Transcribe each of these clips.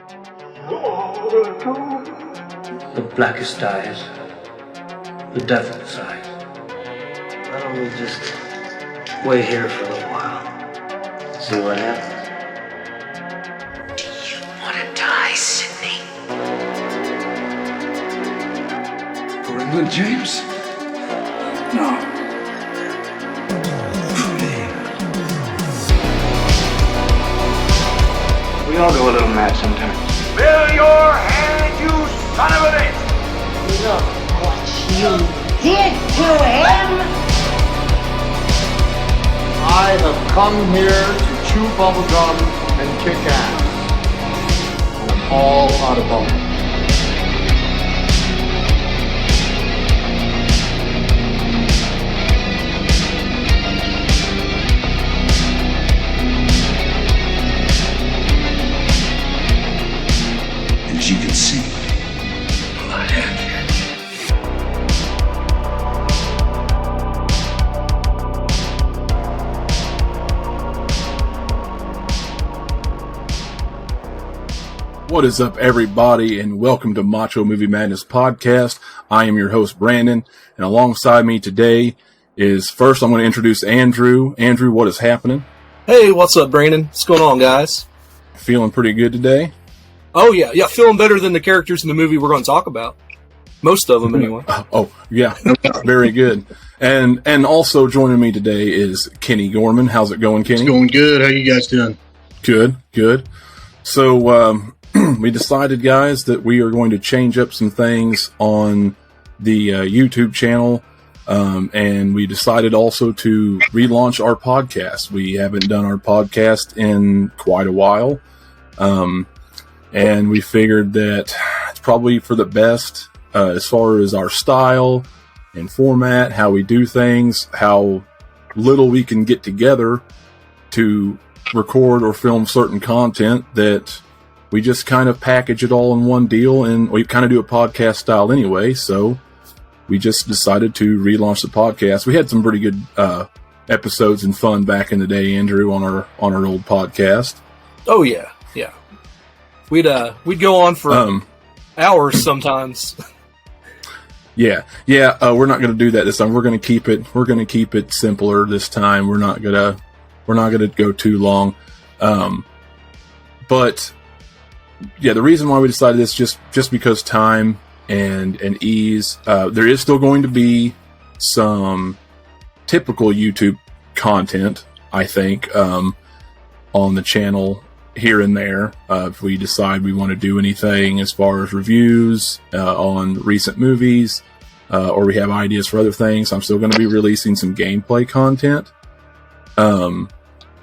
The blackest eyes, the devil's eyes. Why don't we just wait here for a little while, see what happens? Do you want to die, Sidney? For England, James? No. We all go a little mad sometimes. Fill your hand, you son of a bitch! Look what you did to him! I have come here to chew bubblegum and kick ass. And I'm all out of bubblegum. As you can see, I'm not happy. What is up, everybody, and welcome to Macho Movie Madness Podcast. I am your host, Brandon, and alongside me today is, first I'm going to introduce Andrew. Andrew, what is happening? Hey, what's up, Brandon? What's going on, guys? Feeling pretty good today? Oh, yeah, feeling better than the characters in the movie we're going to talk about. Most of them, anyway. Oh, yeah, very good. And also joining me today is Kenny Gorman. How's it going, Kenny? It's going good. How you guys doing? Good. So, we decided, guys, that we are going to change up some things on the YouTube channel, and we decided also to relaunch our podcast. We haven't done our podcast in quite a while, and we figured that it's probably for the best as far as our style and format, how we do things, how little we can get together to record or film certain content, that we just kind of package it all in one deal, and we kind of do a podcast style anyway, so we just decided to relaunch the podcast. We had some pretty good episodes and fun back in the day, Andrew, on our old podcast. Oh, yeah. We'd go on for hours sometimes. Yeah. We're not going to do that this time. We're going to keep it simpler this time. We're not going to go too long. But yeah, the reason why we decided this just because time and ease. There is still going to be some typical YouTube content, I think, on the channel here and there. If we decide we want to do anything as far as reviews on recent movies, or we have ideas for other things, I'm still going to be releasing some gameplay content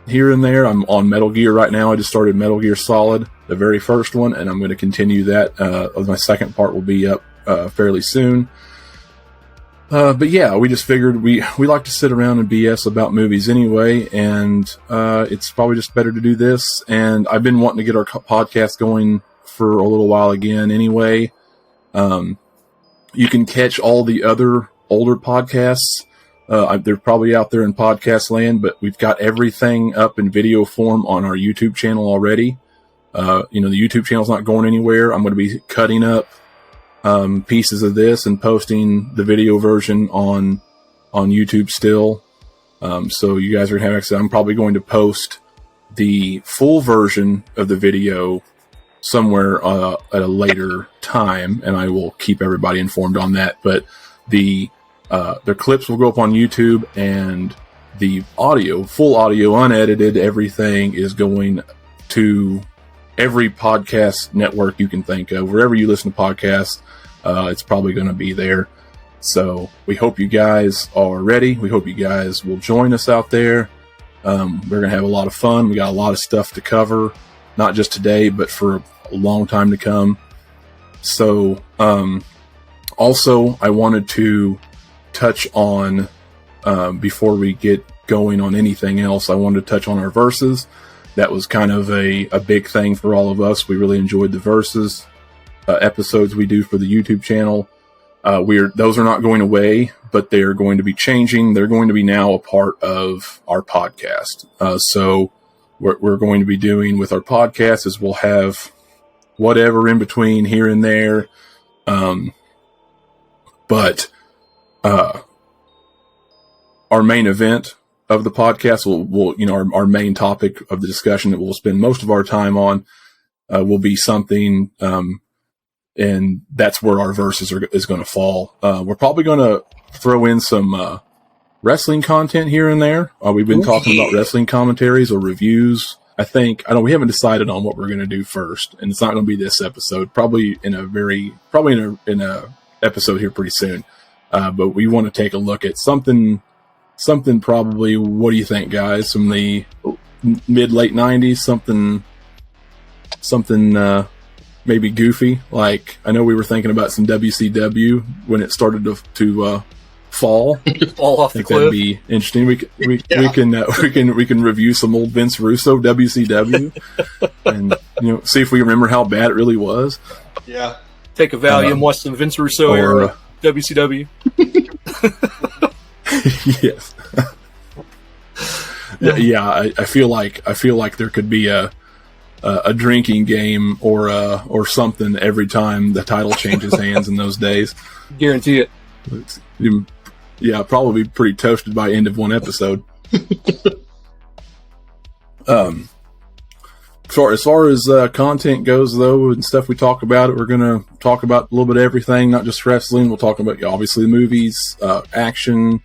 here and there. I'm on Metal Gear right now. I just started Metal Gear Solid, the very first one, and I'm going to continue that. My second part will be up fairly soon. But yeah, we just figured we like to sit around and BS about movies anyway, and it's probably just better to do this. And I've been wanting to get our podcast going for a little while again anyway. You can catch all the other older podcasts. They're probably out there in podcast land, but we've got everything up in video form on our YouTube channel already. The YouTube channel's not going anywhere. I'm going to be cutting up pieces of this and posting the video version on YouTube still. So you guys are going to have access. I'm probably going to post the full version of the video somewhere at a later time, and I will keep everybody informed on that. But the clips will go up on YouTube, and the audio, full audio, unedited, everything is going to every podcast network you can think of. Wherever you listen to podcasts, it's probably going to be there. So we hope you guys are ready. We hope you guys will join us out there. We're going to have a lot of fun. We got a lot of stuff to cover, not just today, but for a long time to come. So also, I wanted to touch on, before we get going on anything else, I wanted to touch on our verses. That was kind of a big thing for all of us. We really enjoyed the verses episodes we do for the YouTube channel. Those are not going away, but they're going to be changing. They're going to be now a part of our podcast. So what we're going to be doing with our podcast is we'll have whatever in between here and there. But our main event of the podcast will our main topic of the discussion that we'll spend most of our time on will be something, and that's where our verses is going to fall. We're probably going to throw in some wrestling content here and there. We've been talking about wrestling commentaries or reviews. We haven't decided on what we're going to do first, and it's not going to be this episode. Probably in a episode here pretty soon. But we want to take a look at something probably. What do you think, guys? From the late 90s, something maybe goofy. Like, I know we were thinking about some WCW when it started to fall. Fall off the cliff. That'd be interesting. We can review some old Vince Russo WCW and see if we remember how bad it really was. Yeah. Take a Valium, watch some Vince Russo era WCW. Yes. Yeah, I feel like there could be a drinking game or something every time the title changes hands in those days. Guarantee it. Yeah, probably pretty toasted by end of one episode. As far as content goes, though, and stuff we talk about, we're going to talk about a little bit of everything, not just wrestling. We'll talk about, obviously, the movies, action,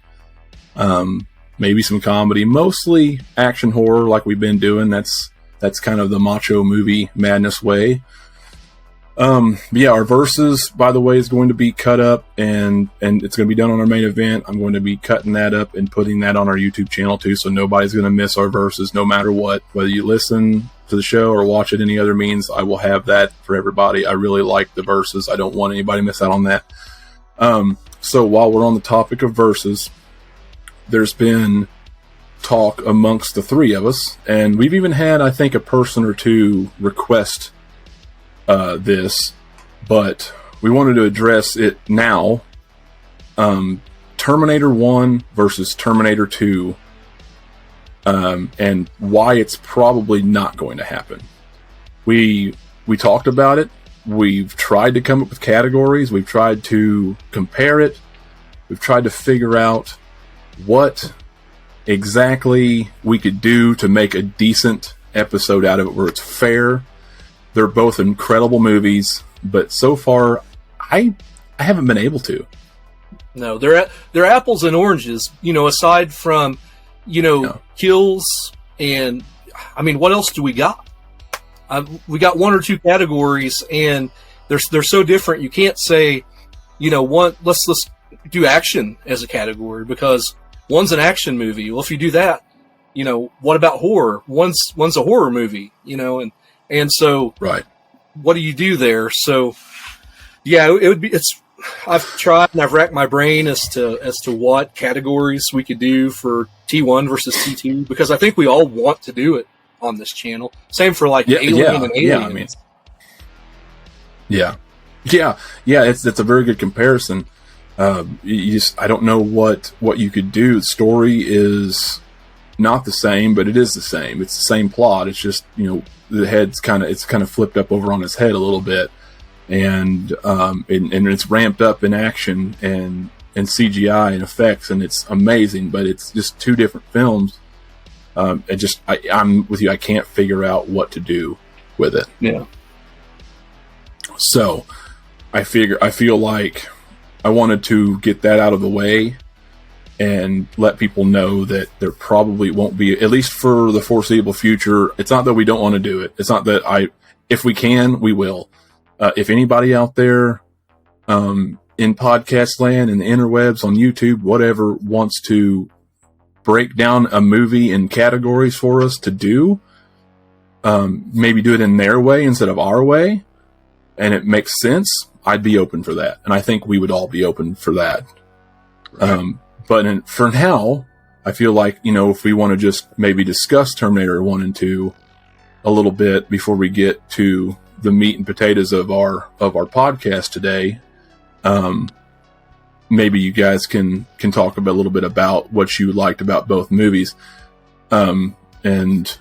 maybe some comedy, mostly action horror like we've been doing. That's kind of the Macho movie madness way. Our verses, by the way, is going to be cut up and it's going to be done on our main event. I'm going to be cutting that up and putting that on our YouTube channel too, so nobody's going to miss our verses no matter what. Whether you listen to the show or watch it any other means, I will have that for everybody. I really like the verses. I don't want anybody to miss out on that. So while we're on the topic of verses, there's been talk amongst the three of us, and we've even had, I think, a person or two request this, but we wanted to address it now. Terminator 1 versus Terminator 2, and why it's probably not going to happen. We talked about it. We've tried to come up with categories. We've tried to compare it. We've tried to figure out what exactly we could do to make a decent episode out of it where it's fair. They're both incredible movies, but so far, I haven't been able to. No, they're apples and oranges. Aside from, kills and, what else do we got? We got one or two categories, and they're so different. You can't say, let's do action as a category because one's an action movie. Well, if you do that, what about horror? One's a horror movie, and so, right. What do you do there? So, yeah, it would be. I've tried and I've racked my brain as to what categories we could do for T1 versus T2 because I think we all want to do it on this channel. Same for Alien and Alien. Yeah, it's a very good comparison. I don't know what you could do. The story is not the same, but it is the same. It's the same plot. It's just the head's kind of flipped up over on his head a little bit, and it's ramped up in action and CGI and effects, and it's amazing. But it's just two different films. I'm with you. I can't figure out what to do with it. Yeah. So I feel like I wanted to get that out of the way and let people know that there probably won't be, at least for the foreseeable future. It's not that we don't want to do it. It's not that if we can, we will. If anybody out there in podcast land, in the interwebs, on YouTube, whatever, wants to break down a movie in categories for us to do, maybe do it in their way instead of our way, and it makes sense, I'd be open for that. And I think we would all be open for that. Right. But for now, I feel like, if we want to just maybe discuss Terminator 1 and 2 a little bit before we get to the meat and potatoes of our podcast today, maybe you guys can talk a little bit about what you liked about both movies, and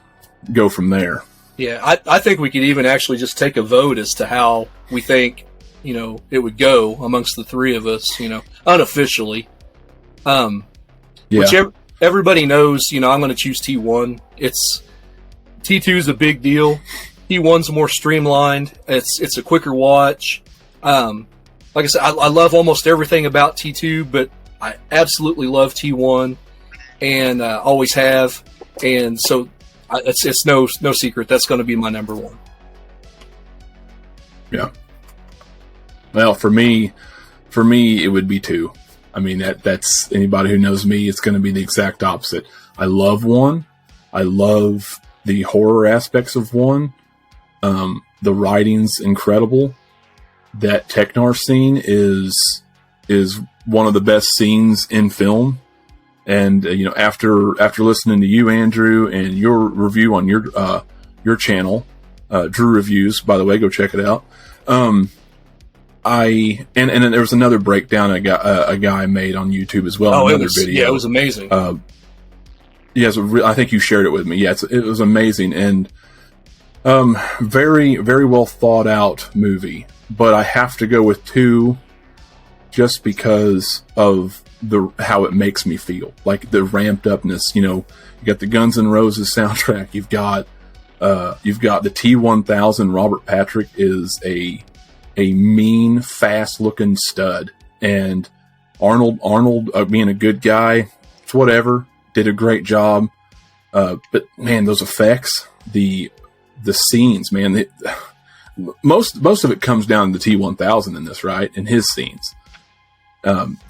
go from there. Yeah, I think we could even actually just take a vote as to how we think, it would go amongst the three of us, unofficially. Which everybody knows, I'm going to choose T1. T2 is a big deal. T1's more streamlined. It's a quicker watch. Like I said, I love almost everything about T2, but I absolutely love T1 and always have. And so it's no secret that's going to be my number one. Yeah. Well, for me, it would be 2. I mean, that's anybody who knows me, it's going to be the exact opposite. I love 1. I love the horror aspects of 1. The writing's incredible. That Teknar scene is one of the best scenes in film. And after listening to you, Andrew, and your review on your channel, Drew Reviews, by the way, go check it out. And then there was another breakdown a guy made on YouTube as well. Another video. Yeah, it was amazing. I think you shared it with me. Yeah, it was amazing and very, very well thought out movie. But I have to go with 2 just because of how it makes me feel. Like the ramped upness. You got the Guns N' Roses soundtrack. You've got the T-1000. Robert Patrick is a mean, fast-looking stud, and Arnold being a good guy, it's whatever, did a great job. But man, those effects, the scenes, man, most of it comes down to the T-1000 in this, right? In his scenes,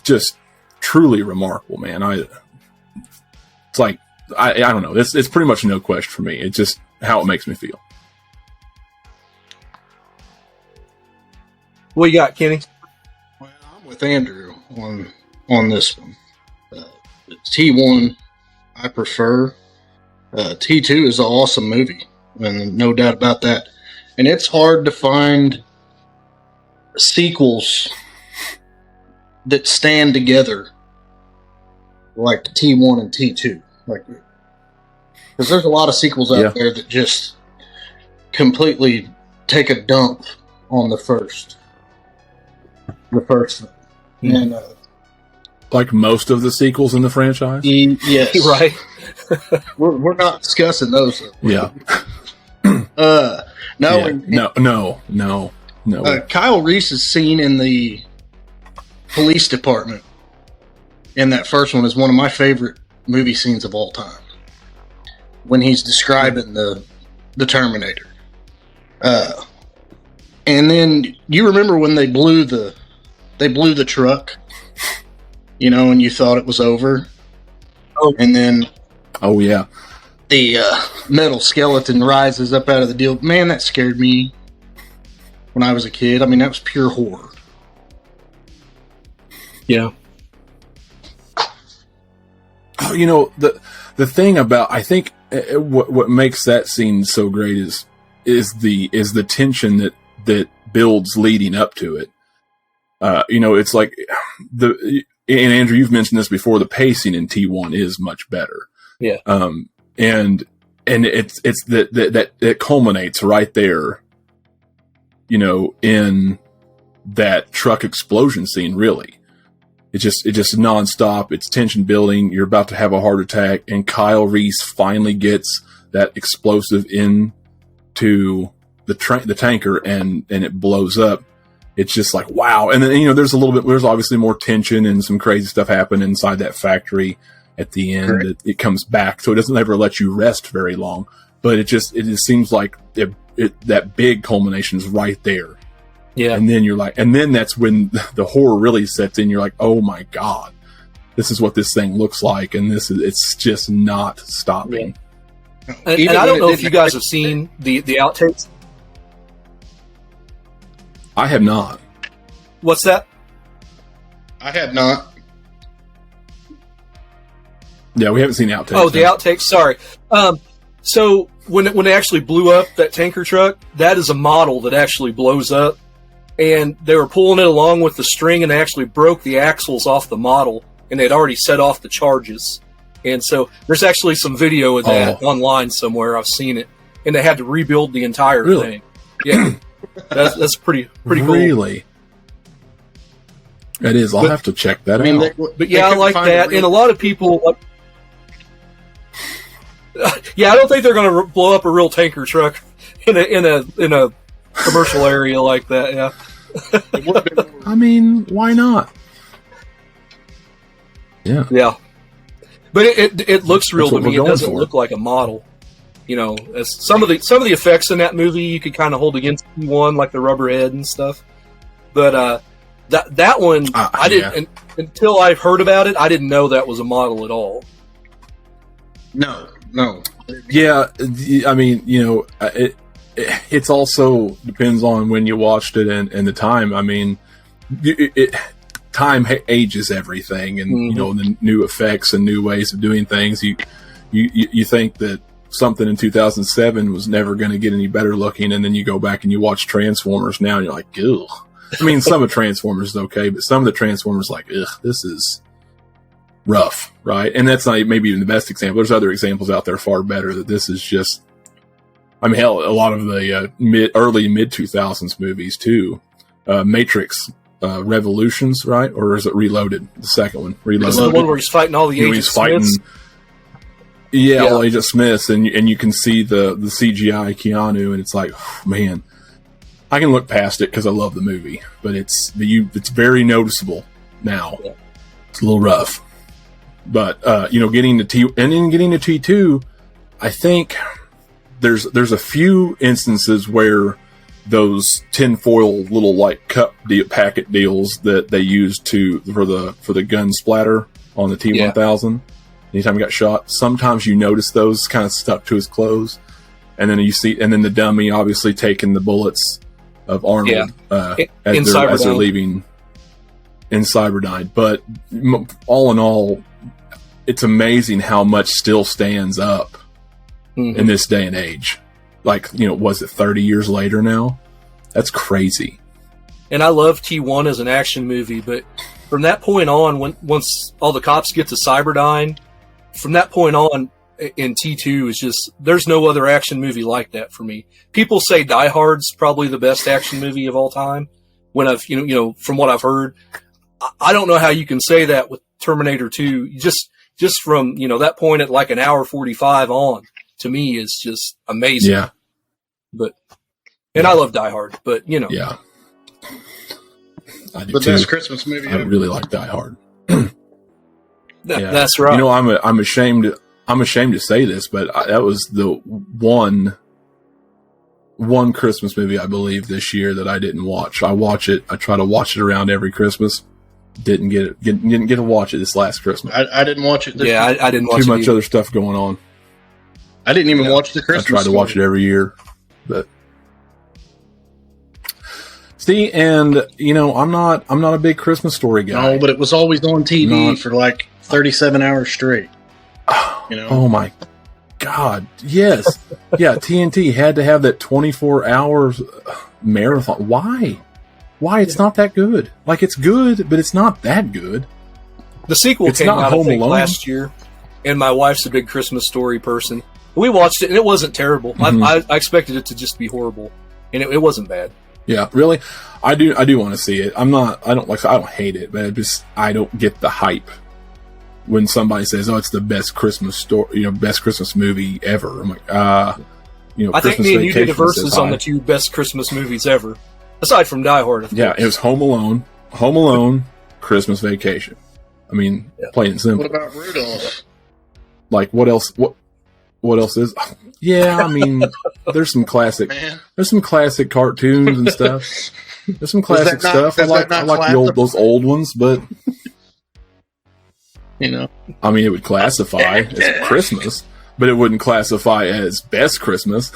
just truly remarkable, man. It's like I don't know. It's pretty much no question for me. It's just how it makes me feel. What you got, Kenny? Well, I'm with Andrew on this one. T1, I prefer. T2 is an awesome movie, and no doubt about that. And it's hard to find sequels that stand together like T1 and T2. Because there's a lot of sequels out there that just completely take a dump on the first. And like most of the sequels in the franchise. Yes, right. we're not discussing those. Yeah. No. Kyle Reese's scene in the police department in that first one is one of my favorite movie scenes of all time. When he's describing the Terminator, and then you remember when they blew the truck, and you thought it was over. Oh, and then the metal skeleton rises up out of the deal. Man, that scared me when I was a kid. I mean, that was pure horror. Yeah. Oh, the thing about, I think what makes that scene so great is the tension that builds leading up to it. It's like and Andrew, you've mentioned this before, the pacing in T1 is much better. Yeah. And it's that it culminates right there, in that truck explosion scene, really. It's just nonstop. It's tension building. You're about to have a heart attack, and Kyle Reese finally gets that explosive into the tanker, and it blows up. It's just like, wow. And then, there's obviously more tension and some crazy stuff happen inside that factory at the end. Right. It comes back, so it doesn't ever let you rest very long. But it just seems like that big culmination is right there. Yeah. And then and then that's when the horror really sets in. You're like, oh my God, this is what this thing looks like. And it's just not stopping. Yeah. And I don't know if you guys have seen the outtakes. I have not. What's that? I had not. Yeah, we haven't seen outtakes. Oh, the outtakes. Sorry. So when they actually blew up that tanker truck, that is a model that actually blows up. And they were pulling it along with the string, and they actually broke the axles off the model, and they'd already set off the charges. And so there's actually some video of that online somewhere. I've seen it. and they had to rebuild the entire thing. Yeah, that's pretty cool. Really, it is. I'll have to check that out. But yeah, I like that, and a lot of people. Yeah, I don't think they're going to blow up a real tanker truck in a commercial area like that. Yeah. I mean, why not? Yeah. Yeah. But it looks real to me. It doesn't look like a model. You know, as some of the effects in that movie you could kind of hold against one, like the rubber head and stuff. But that one I didn't until I heard about it. I didn't know that was a model at all. No. Yeah, I mean, you know, it's also depends on when you watched it and the time. I mean, time ages everything, and you know, the new effects and new ways of doing things. You think that something in 2007 was never going to get any better looking, and then you go back and you watch Transformers now, and you're like, ugh. I mean, some of Transformers is okay, but some of the Transformers, like, ugh, this is rough, right? And that's not maybe even the best example. There's other examples out there far better. That this is just, I mean, hell, a lot of the early mid 2000s movies too. Matrix Revolutions, right? Or is it Reloaded? The second one, Reloaded. This is the one where he's fighting all the Agent Smiths. Yeah, all Agent Smiths, and you can see the CGI Keanu, and it's like, oh, man, I can look past it because I love the movie, but it's very noticeable now. Yeah. It's a little rough. But you know, getting to T2, I think there's a few instances where those tinfoil little like cup packet deals that they used for the gun splatter on the T-1000. Anytime he got shot, sometimes you notice those kind of stuck to his clothes, and then then the dummy obviously taking the bullets of Arnold as they're leaving in Cyberdyne. But all in all, it's amazing how much still stands up in this day and age. Like, you know, was it 30 years later now? That's crazy. And I love T1 as an action movie, but from that point on, once all the cops get to Cyberdyne, from that point on in T2 is just, there's no other action movie like that for me. People say Die Hard's probably the best action movie of all time. When I've, you know, from what I've heard, I don't know how you can say that with Terminator 2. Just from, you know, that point at like an hour 45 on, to me is just amazing. Yeah. And I love Die Hard, but you know. Yeah. I do but too. this Christmas movie, I really like Die Hard. That's right. You know, I'm ashamed to say this, but that was the one Christmas movie I believe this year that I didn't watch. I try to watch it around every Christmas. Didn't get to watch it this last Christmas. I didn't watch it. I didn't watch too much other stuff going on. I didn't even watch the Christmas. I try to watch it every year, but see, and you know, I'm not a big Christmas Story guy. No, but it was always on TV for like 37 hours straight. You know? Oh my God! Yes, yeah. TNT had to have that 24 hours marathon. Why? It's not that good. Like, it's good, but it's not that good. The sequel came out, I think, last year, and my wife's a big Christmas Story person. We watched it, and it wasn't terrible. I expected it to just be horrible, and it wasn't bad. Yeah, really. I do want to see it. I don't hate it, but I don't get the hype when somebody says, "Oh, it's the best Christmas story, you know, best Christmas movie ever." I'm like, you know, I think Christmas me and you did the Vacation verses on the two best Christmas movies ever, aside from Die Hard. Of yeah, course. it was Home Alone, Christmas Vacation. I mean, plain and simple. What about Rudolph? Like, what else? What else is? Yeah, I mean, there's some classic cartoons and stuff. There's some classic stuff. I like those old ones, but you know, I mean, it would classify as Christmas, but it wouldn't classify as best Christmas.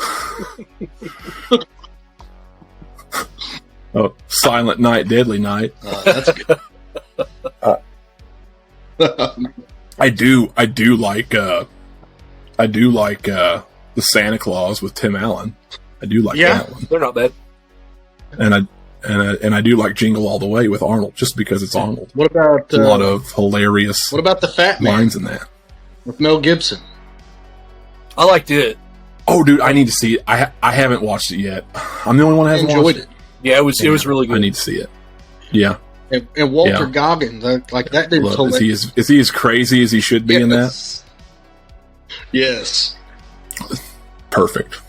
Oh, Silent Night, Deadly Night. That's good. I do like the Santa Claus with Tim Allen. I do like that one. They're not bad. And I do like Jingle All the Way with Arnold, just because it's Arnold. What about a lot of hilarious? What about the Fat Man lines in that with Mel Gibson? I liked it. Oh, dude, I need to see it. I haven't watched it yet. I'm the only one who hasn't watched it. Yeah, it was really good. I need to see it. Yeah. And Walter Goggins, like that dude's hilarious. Is he as crazy as he should be in that? Yes. Perfect.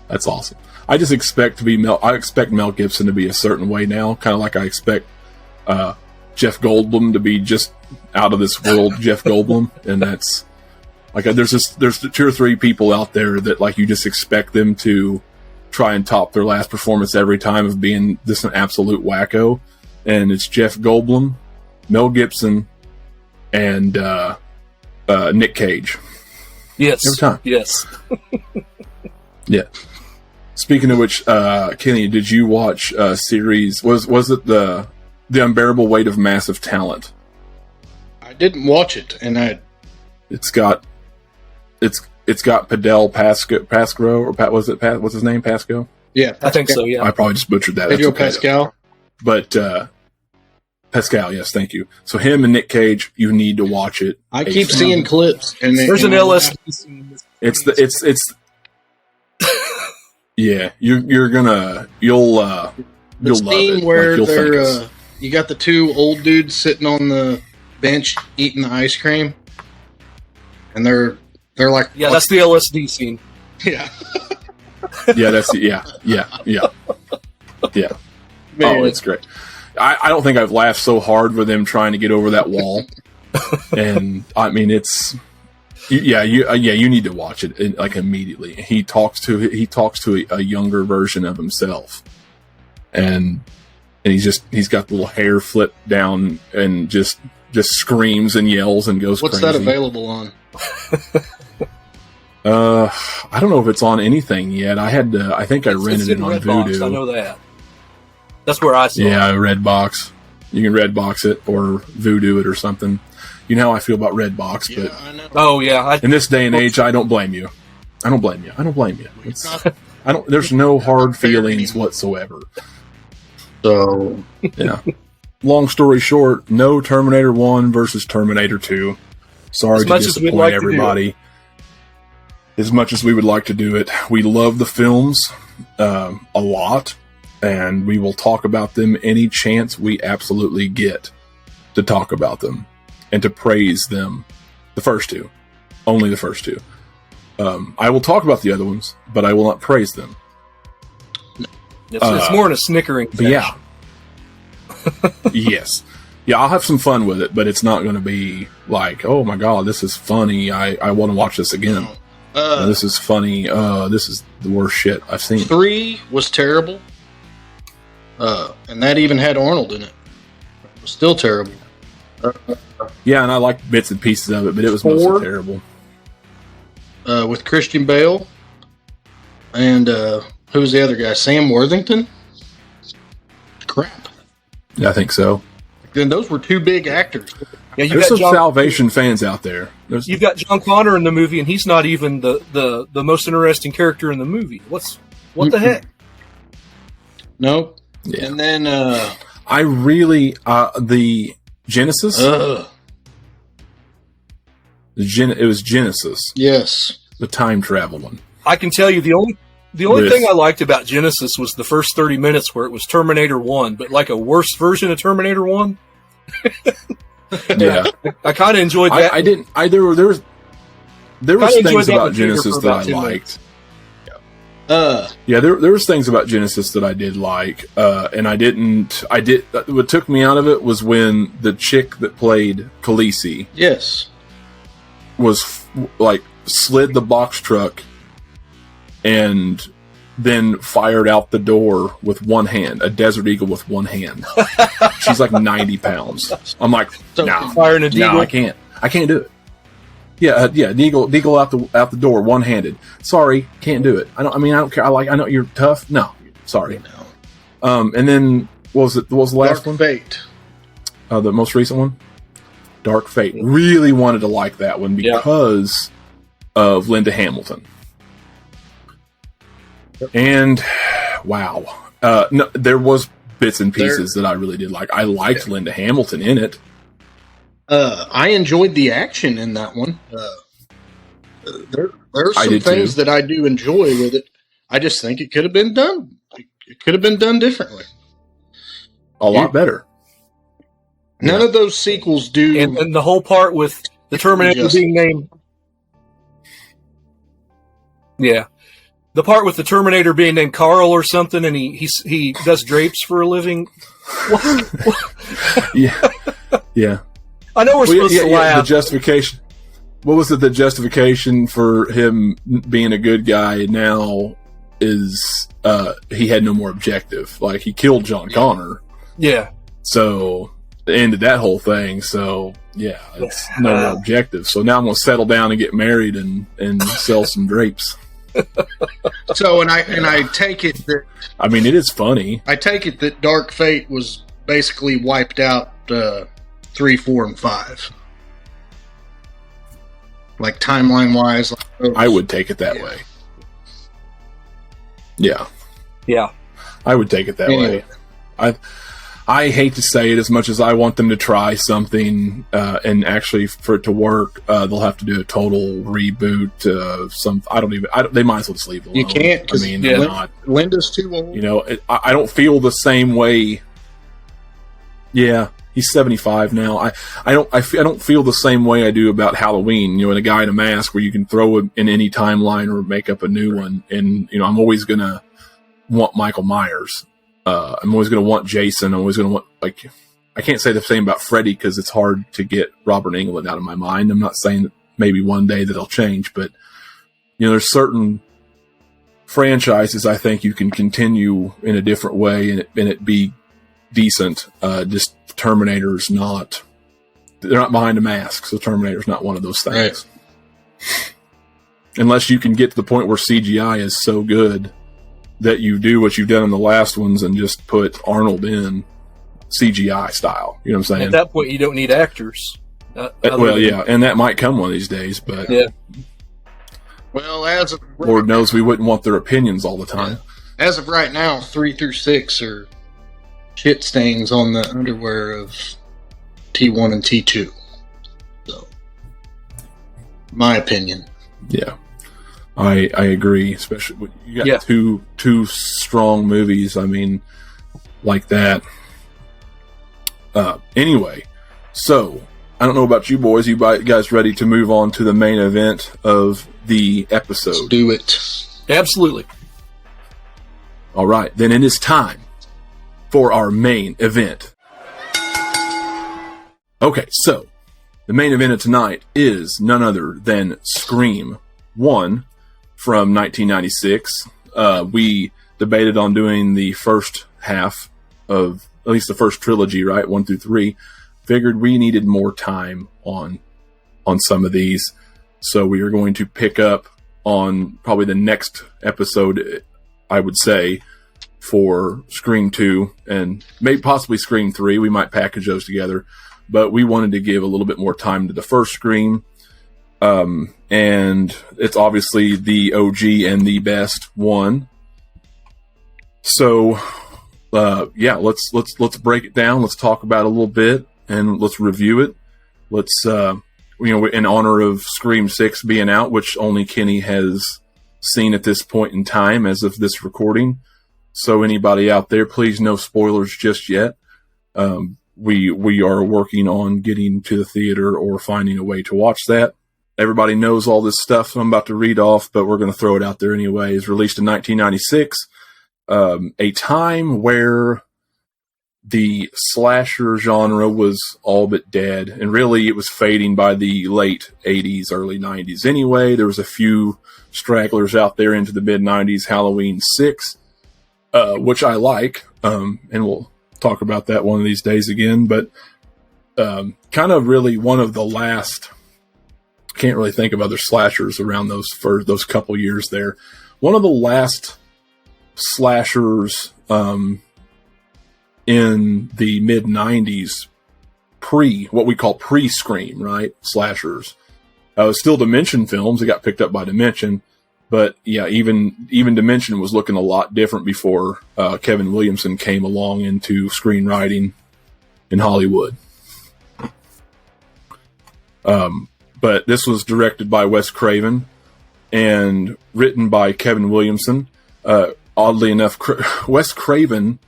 That's awesome. I just expect I expect Mel Gibson to be a certain way now, kind of like I expect Jeff Goldblum to be just out of this world Jeff Goldblum, and that's like there's 2 or 3 people out there that like you just expect them to try and top their last performance every time of being this an absolute wacko, and it's Jeff Goldblum, Mel Gibson, and Nick Cage. Yes. Every time. Yes. Yeah. Speaking of which, Kenny, did you watch a series? Was it the Unbearable Weight of Massive Talent? I didn't watch it, and it's got Padel Pasco, or was it what's his name, Pasco? Yeah, I think so. Yeah, I probably just butchered that. Pedro Pascal. But Pascal, yes, thank you. So him and Nick Cage, you need to watch it. I keep seeing clips, and there's an LSD scene. It's yeah, you'll love it. Where they're you got the 2 old dudes sitting on the bench eating the ice cream, and they're like, yeah, that's the LSD scene. Yeah. Yeah, that's yeah. Man. Oh, it's great. I don't think I've laughed so hard with them trying to get over that wall. And I mean, it's you need to watch it like immediately. He talks to a younger version of himself, and he's got the little hair flipped down and just screams and yells and goes What's crazy. That available on? I don't know if it's on anything yet. I think I rented it on Vudu. I know that. That's where I saw it. Yeah, Redbox. You can Redbox it or Vudu it or something. You know how I feel about Redbox, but I know. Oh yeah, in this day and age, I don't blame you. I don't blame you. There's no hard feelings whatsoever. So yeah. Long story short, no Terminator 1 versus Terminator 2. Sorry to disappoint everybody. As much as we would like to do it, we love the films a lot, and we will talk about them any chance we absolutely get to talk about them and to praise them. The first 2. Only the first 2. I will talk about the other ones, but I will not praise them. It's more in a snickering fashion. Yeah. Yes. Yeah, I'll have some fun with it, but it's not going to be like, oh my god, this is funny. I want to watch this again. This is funny. This is the worst shit I've seen. 3 was terrible. And that even had Arnold in it. It was still terrible. Yeah, and I liked bits and pieces of it, but it was 4, mostly terrible. With Christian Bale. And who was the other guy? Sam Worthington? Crap. Yeah, I think so. Then those were 2 big actors. Yeah, there's some Salvation fans out there. You've got John Connor in the movie, and he's not even the most interesting character in the movie. What the heck? No. Yeah. And then I really the Genesis. It was Genesis. Yes. The time travel one. I can tell you the only thing I liked about Genesis was the first 30 minutes where it was Terminator 1, but like a worse version of Terminator 1. Yeah. I kind of enjoyed that. I didn't. There was things about Genesis that I liked. Yeah, there was things about Genesis that I did like, and I did. What took me out of it was when the chick that played Khaleesi, yes, was like slid the box truck and then fired out the door with one hand, a Desert Eagle with one hand. She's like 90 pounds. I'm like, no, firing a Deagle? No, I can't do it. Yeah, Deagle out the door, one handed. Sorry, can't do it. I don't care. I know you're tough. No, sorry. And then what was the last one? Dark Fate. The most recent one, Dark Fate. Really wanted to like that one because of Linda Hamilton. And wow, no, there was bits and pieces that I really did like. I liked Linda Hamilton in it. I enjoyed the action in that one. There are some things that I do enjoy with it. I just think it could have been done. It could have been done differently. A lot better. None of those sequels do. And the whole part with the Terminator being named. Yeah. The part with the Terminator being named Carl or something, and he does drapes for a living. Yeah. I know we're supposed to laugh. The justification. What was it? The justification for him being a good guy now is he had no more objective. Like, he killed John Connor. Yeah. So ended that whole thing. So yeah, it's no more objective. So now I'm going to settle down and get married and sell some drapes. So and I take it that it is funny. I take it that Dark Fate was basically wiped out 3, 4, and 5. Like timeline wise, I would take it that way. Yeah. Yeah. I would take it that way. I hate to say it, as much as I want them to try something, and actually for it to work, they'll have to do a total reboot. They might as well just leave it alone. You can't, because Linda's too old. I don't feel the same way. Yeah, he's 75 now. I don't feel the same way I do about Halloween. In a guy in a mask, where you can throw it in any timeline or make up a new one. And I'm always gonna want Michael Myers. I'm always going to want Jason. I'm always going to want, I can't say the same about Freddy, because it's hard to get Robert Englund out of my mind. I'm not saying that maybe one day that'll change, but there's certain franchises I think you can continue in a different way and it be decent. Just Terminator's not, they're not behind a mask. So Terminator's not one of those things. Right. Unless you can get to the point where CGI is so good that you do what you've done in the last ones and just put Arnold in CGI style. You know what I'm saying? At that point, you don't need actors. And that might come one of these days, but yeah. Well, as of Lord knows we wouldn't want their opinions all the time. Yeah. As of right now, 3 through 6 are shit stains on the underwear of T1 and T2. So, my opinion. Yeah. I agree, especially when you got two strong movies. Like that. Anyway, so I don't know about you boys. You guys ready to move on to the main event of the episode? Let's do it. Absolutely. All right, then it is time for our main event. Okay, so the main event of tonight is none other than Scream 1. From 1996, we debated on doing the first half of, at least the first trilogy, right, 1 through 3. Figured we needed more time on some of these, so we are going to pick up on probably the next episode, I would say, for Scream 2 and maybe possibly Scream 3. We might package those together, but we wanted to give a little bit more time to the first Scream. And it's obviously the OG and the best one. So, let's break it down. Let's talk about it a little bit and let's review it. Let's, in honor of Scream 6 being out, which only Kenny has seen at this point in time as of this recording. So anybody out there, please no spoilers just yet. We are working on getting to the theater or finding a way to watch that. Everybody knows all this stuff I'm about to read off, but we're going to throw it out there anyway. It's released in 1996, a time where the slasher genre was all but dead, and really it was fading by the late 80s, early 90s anyway. There was a few stragglers out there into the mid-90s, Halloween 6, which I like, and we'll talk about that one of these days again, but kind of really one of the last... Can't really think of other slashers around those couple years there. One of the last slashers in the mid 90s, what we call pre-Scream, right? Slashers. Still Dimension films. It got picked up by Dimension, but yeah, even Dimension was looking a lot different before Kevin Williamson came along into screenwriting in Hollywood. but this was directed by Wes Craven and written by Kevin Williamson. Oddly enough, Wes Craven,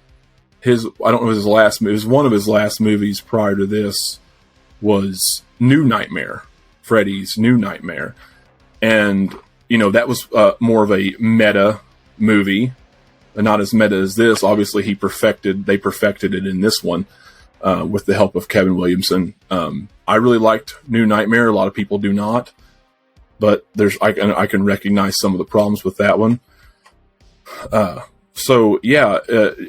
I don't know his last movie, it was one of his last movies prior to this was New Nightmare, Freddy's New Nightmare. And, that was more of a meta movie, and not as meta as this. Obviously, they perfected it in this one with the help of Kevin Williamson. I really liked New Nightmare. A lot of people do not, but I can recognize some of the problems with that one.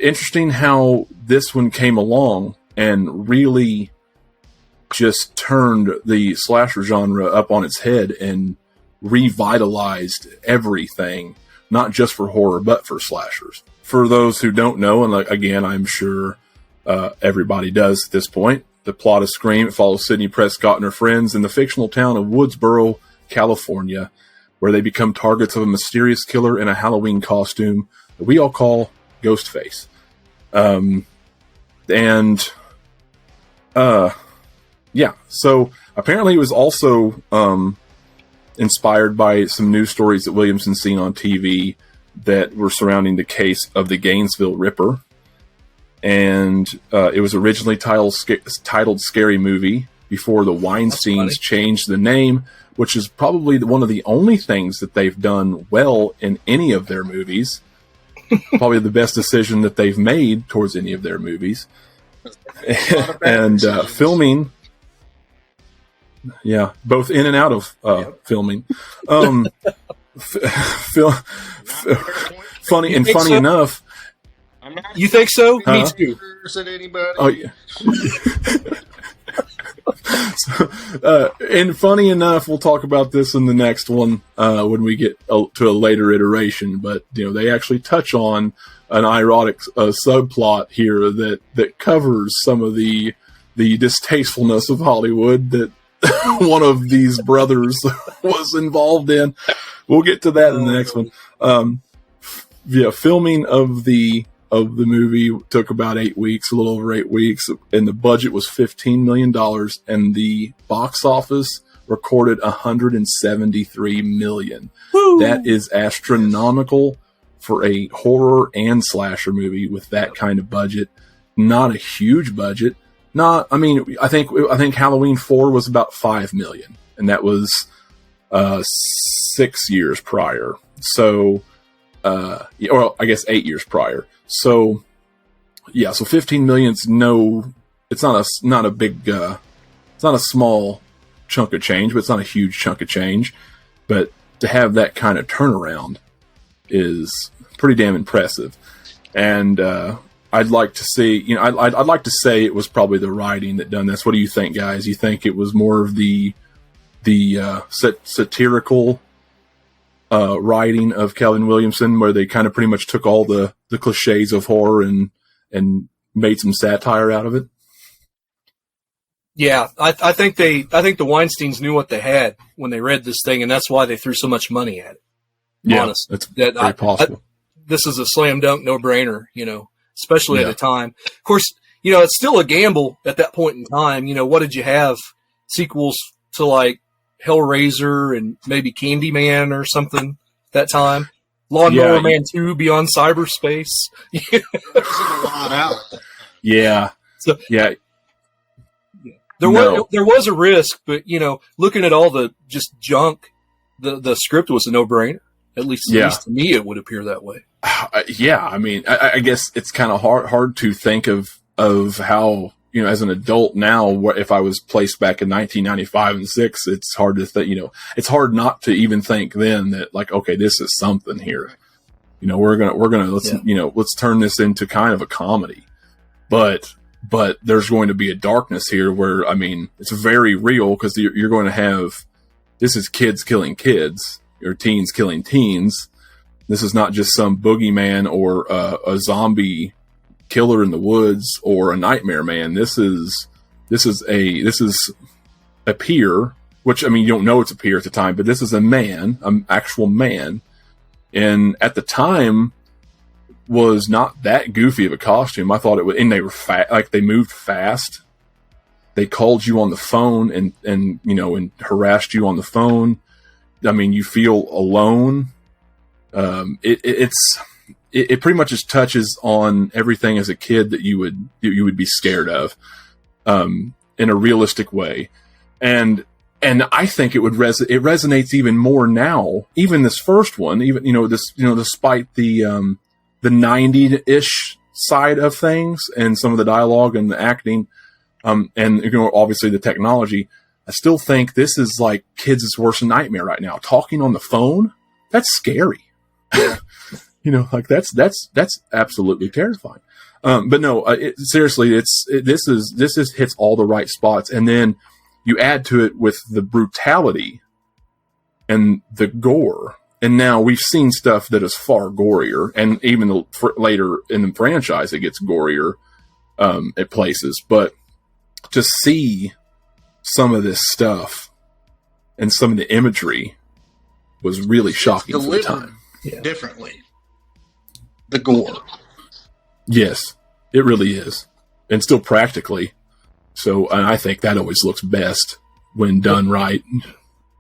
Interesting how this one came along and really just turned the slasher genre up on its head and revitalized everything, not just for horror, but for slashers. For those who don't know, and again, I'm sure everybody does at this point, the plot of Scream, it follows Sidney Prescott and her friends in the fictional town of Woodsboro, California, where they become targets of a mysterious killer in a Halloween costume that we all call Ghostface. So apparently it was also inspired by some news stories that Williamson's seen on TV that were surrounding the case of the Gainesville Ripper. And it was originally titled Scary Movie before the Weinsteins changed the name, which is probably one of the only things that they've done well in any of their movies. Probably the best decision that they've made towards any of their movies. And filming... Yeah, both in and out of filming. Funny enough. You think so? Me too. Oh yeah. And funny enough, we'll talk about this in the next one when we get to a later iteration. But they actually touch on an ironic subplot here that covers some of the distastefulness of Hollywood that one of these brothers was involved in. We'll get to that in the next one. Filming of the movie took about 8 weeks, a little over 8 weeks, and the budget was $15 million, and the box office recorded $173 million. Woo! That is astronomical for a horror and slasher movie with that kind of budget. Not a huge budget. I think Halloween 4 was about $5 million, and that was 6 years prior. So, or I guess 8 years prior. So, yeah. So 15 million's it's not a big, it's not a small chunk of change, but it's not a huge chunk of change. But to have that kind of turnaround is pretty damn impressive, and I'd like to see, I'd like to say it was probably the writing that done this. What do you think, guys? You think it was more of the satirical writing of Kevin Williamson, where they kind of pretty much took all the cliches of horror and made some satire out of it? Yeah, I think the Weinsteins knew what they had when they read this thing, and that's why they threw so much money at it. Yeah, honestly. that's very possible. This is a slam dunk, no brainer, especially at the time. Of course, it's still a gamble at that point in time. What did you have? Sequels to like Hellraiser and maybe Candyman or something that time. Lawnmower Man 2 Beyond Cyberspace. Yeah. So, yeah. There was a risk, but looking at all the just junk, the script was a no-brainer. At least to me, it would appear that way. Yeah, I guess it's kind of hard to think of how, as an adult now, if I was placed back in 1995 and 6, it's hard to think, it's hard not to even think then that like, okay, this is something here. Let's turn this into kind of a comedy, but there's going to be a darkness here where, it's very real because you're going to have, this is kids killing kids or teens killing teens. This is not just some boogeyman or a zombie killer in the woods or a nightmare man. This is a peer, which you don't know it's a peer at the time, but this is a man, an actual man, and at the time was not that goofy of a costume. I thought it was, and they were they moved fast. they called you on the phone and harassed you on the phone. I mean, you feel alone. It pretty much just touches on everything as a kid that you would be scared of, in a realistic way. And I think it resonates even more now, even this first one, even, despite the 90s-ish side of things and some of the dialogue and the acting, and obviously the technology, I still think this is like kids' worst nightmare right now. Talking on the phone, that's scary. Like that's absolutely terrifying. But no, seriously, this hits all the right spots, and then you add to it with the brutality and the gore. And now we've seen stuff that is far gorier, and even later in the franchise, it gets gorier at places. But to see some of this stuff and some of the imagery was really shocking for the time. Differently, the gore. Yes, it really is, and still practically. So, and I think that always looks best when done right.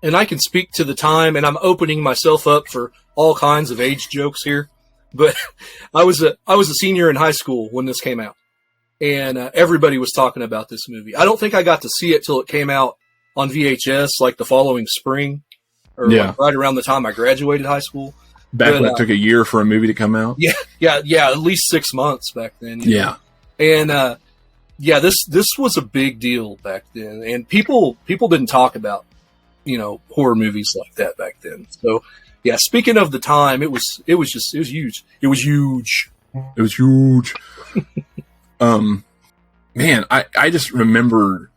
And I can speak to the time, and I'm opening myself up for all kinds of age jokes here. But I was a senior in high school when this came out, and everybody was talking about this movie. I don't think I got to see it till it came out on VHS, like the following spring, or like right around the time I graduated high school. Back when it took a year for a movie to come out. Yeah, at least 6 months back then. Yeah, and this was a big deal back then, and people didn't talk about horror movies like that back then. So yeah, speaking of the time, it was huge. It was huge. Man, I just remember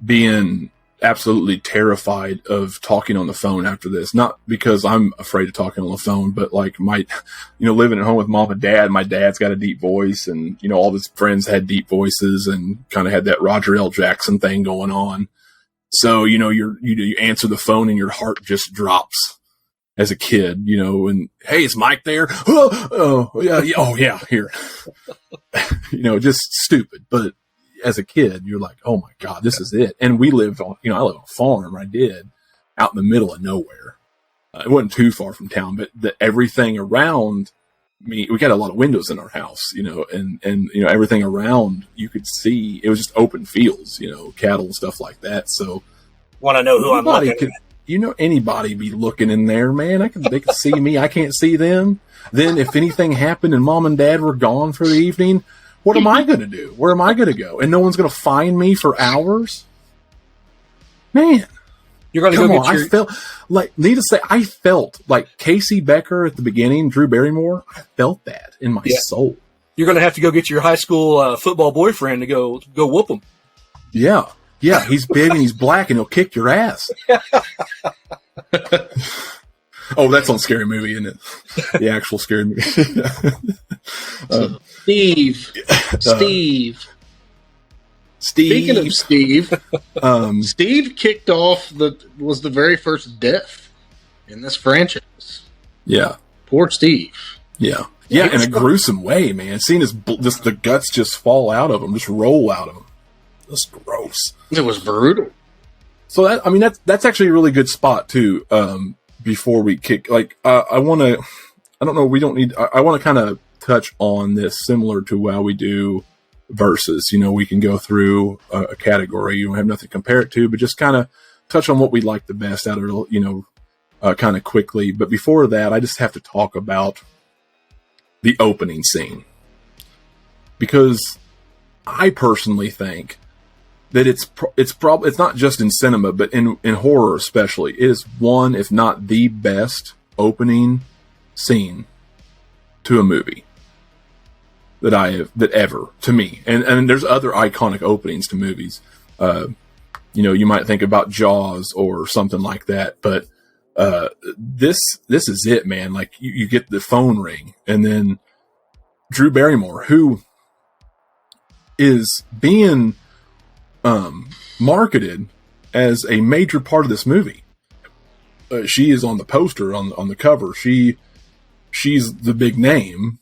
being absolutely terrified of talking on the phone after this. Not because I'm afraid of talking on the phone, but like living at home with mom and dad, my dad's got a deep voice, and, all of his friends had deep voices and kind of had that Roger L. Jackson thing going on. So, you answer the phone and your heart just drops as a kid, and hey, is Mike there? Oh yeah, here. Just stupid. But as a kid, you're like, oh my God, this is it. And we lived on, I live on a farm. I did, out in the middle of nowhere. It wasn't too far from town, but everything around me, we got a lot of windows in our house, and everything around you could see. It was just open fields, cattle and stuff like that. So, want to know who I'm looking at? Anybody be looking in there, man. They could see me. I can't see them. Then if anything happened and mom and dad were gone for the evening, what am I going to do? Where am I going to go? And no one's going to find me for hours? Man. You're going to go get your... I felt like, needless to say, I felt like Casey Becker at the beginning, Drew Barrymore. I felt that in my soul. You're going to have to go get your high school football boyfriend to go whoop him. Yeah. Yeah, he's big and he's black and he'll kick your ass. Oh, that's on Scary Movie, isn't it? The actual Scary Movie. Steve. Speaking of Steve, Steve kicked off was the very first death in this franchise. Yeah. Poor Steve. Yeah. Yeah, in a gruesome way, man. Seeing the guts just fall out of him, just roll out of him. That's gross. It was brutal. So that's actually a really good spot too. Before we kick, I want to kind of touch on this similar to how we do verses. We can go through a category. You don't have nothing to compare it to, but just kind of touch on what we like the best out of it, kind of quickly. But before that, I just have to talk about the opening scene, because I personally think that it's not just in cinema, but in horror especially, it is one, if not the best opening scene to a movie that ever, to me. And there's other iconic openings to movies. You might think about Jaws or something like that, but this is it, man. Like you get the phone ring, and then Drew Barrymore, who is being marketed as a major part of this movie. She is on the poster, on the cover. She's the big name.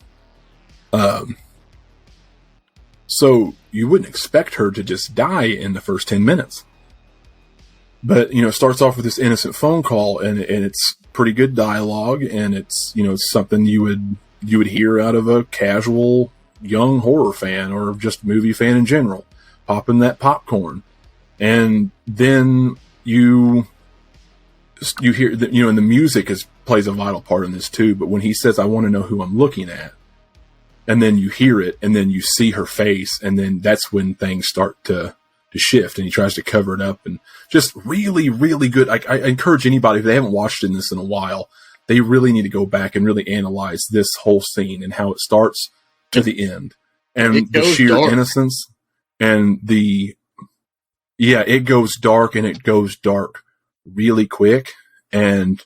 So you wouldn't expect her to just die in the first 10 minutes. But, it starts off with this innocent phone call, and it's pretty good dialogue, and it's, it's something you would hear out of a casual young horror fan or just movie fan in general, popping that popcorn. And then you hear that, and the music plays a vital part in this too. But when he says, "I want to know who I'm looking at," and then you hear it, and then you see her face, and then that's when things start to shift, and he tries to cover it up, and just really, really good. I encourage anybody, if they haven't watched this in a while, they really need to go back and really analyze this whole scene and how it starts to the end, and the sheer innocence, and it goes dark, and it goes dark really quick, and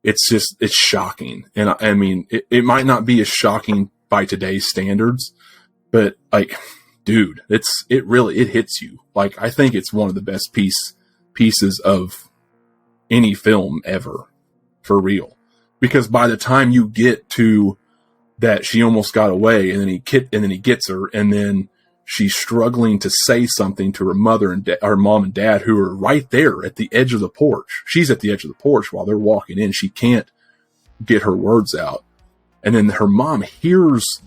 it's shocking. And I mean, it might not be as shocking by today's standards, but dude, it really hits you. I think it's one of the best pieces of any film ever, for real. Because by the time you get to that, she almost got away, and then he gets her, and then she's struggling to say something to her mother and her mom and dad, who are right there at the edge of the porch. She's at the edge of the porch while they're walking in. She can't get her words out. And then her mom hears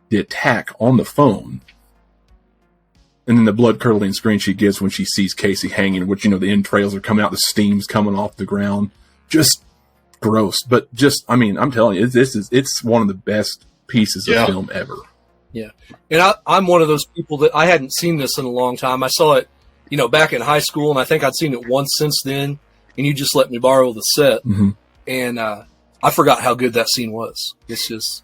the attack on the phone. And then the blood-curdling scream she gives when she sees Casey hanging, which, the entrails are coming out, the steam's coming off the ground. Just gross. But I'm telling you, it's one of the best pieces of film ever. Yeah. And I'm one of those people that I hadn't seen this in a long time. I saw it, back in high school, and I think I'd seen it once since then, and you just let me borrow the set. Mm-hmm. And I forgot how good that scene was. It's just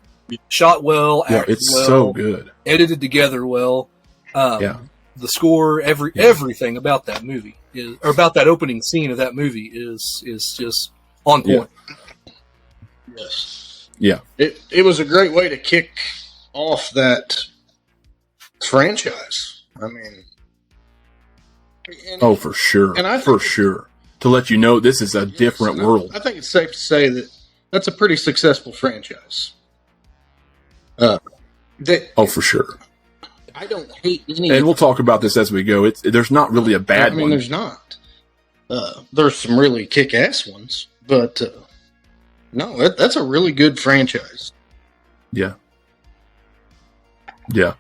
shot well, acted it's well, so good. Edited together well. The score, everything about that movie or about that opening scene of that movie is just on point. Yes. Yeah. It was a great way to kick off that franchise. I mean, for sure. And for sure. To let you know this is a different world. I think it's safe to say that that's a pretty successful franchise. For sure. I don't hate any. And we'll talk about this as we go. There's not really a bad one. There's not. There's some really kick-ass ones, but no, that's a really good franchise. Yeah. Yeah.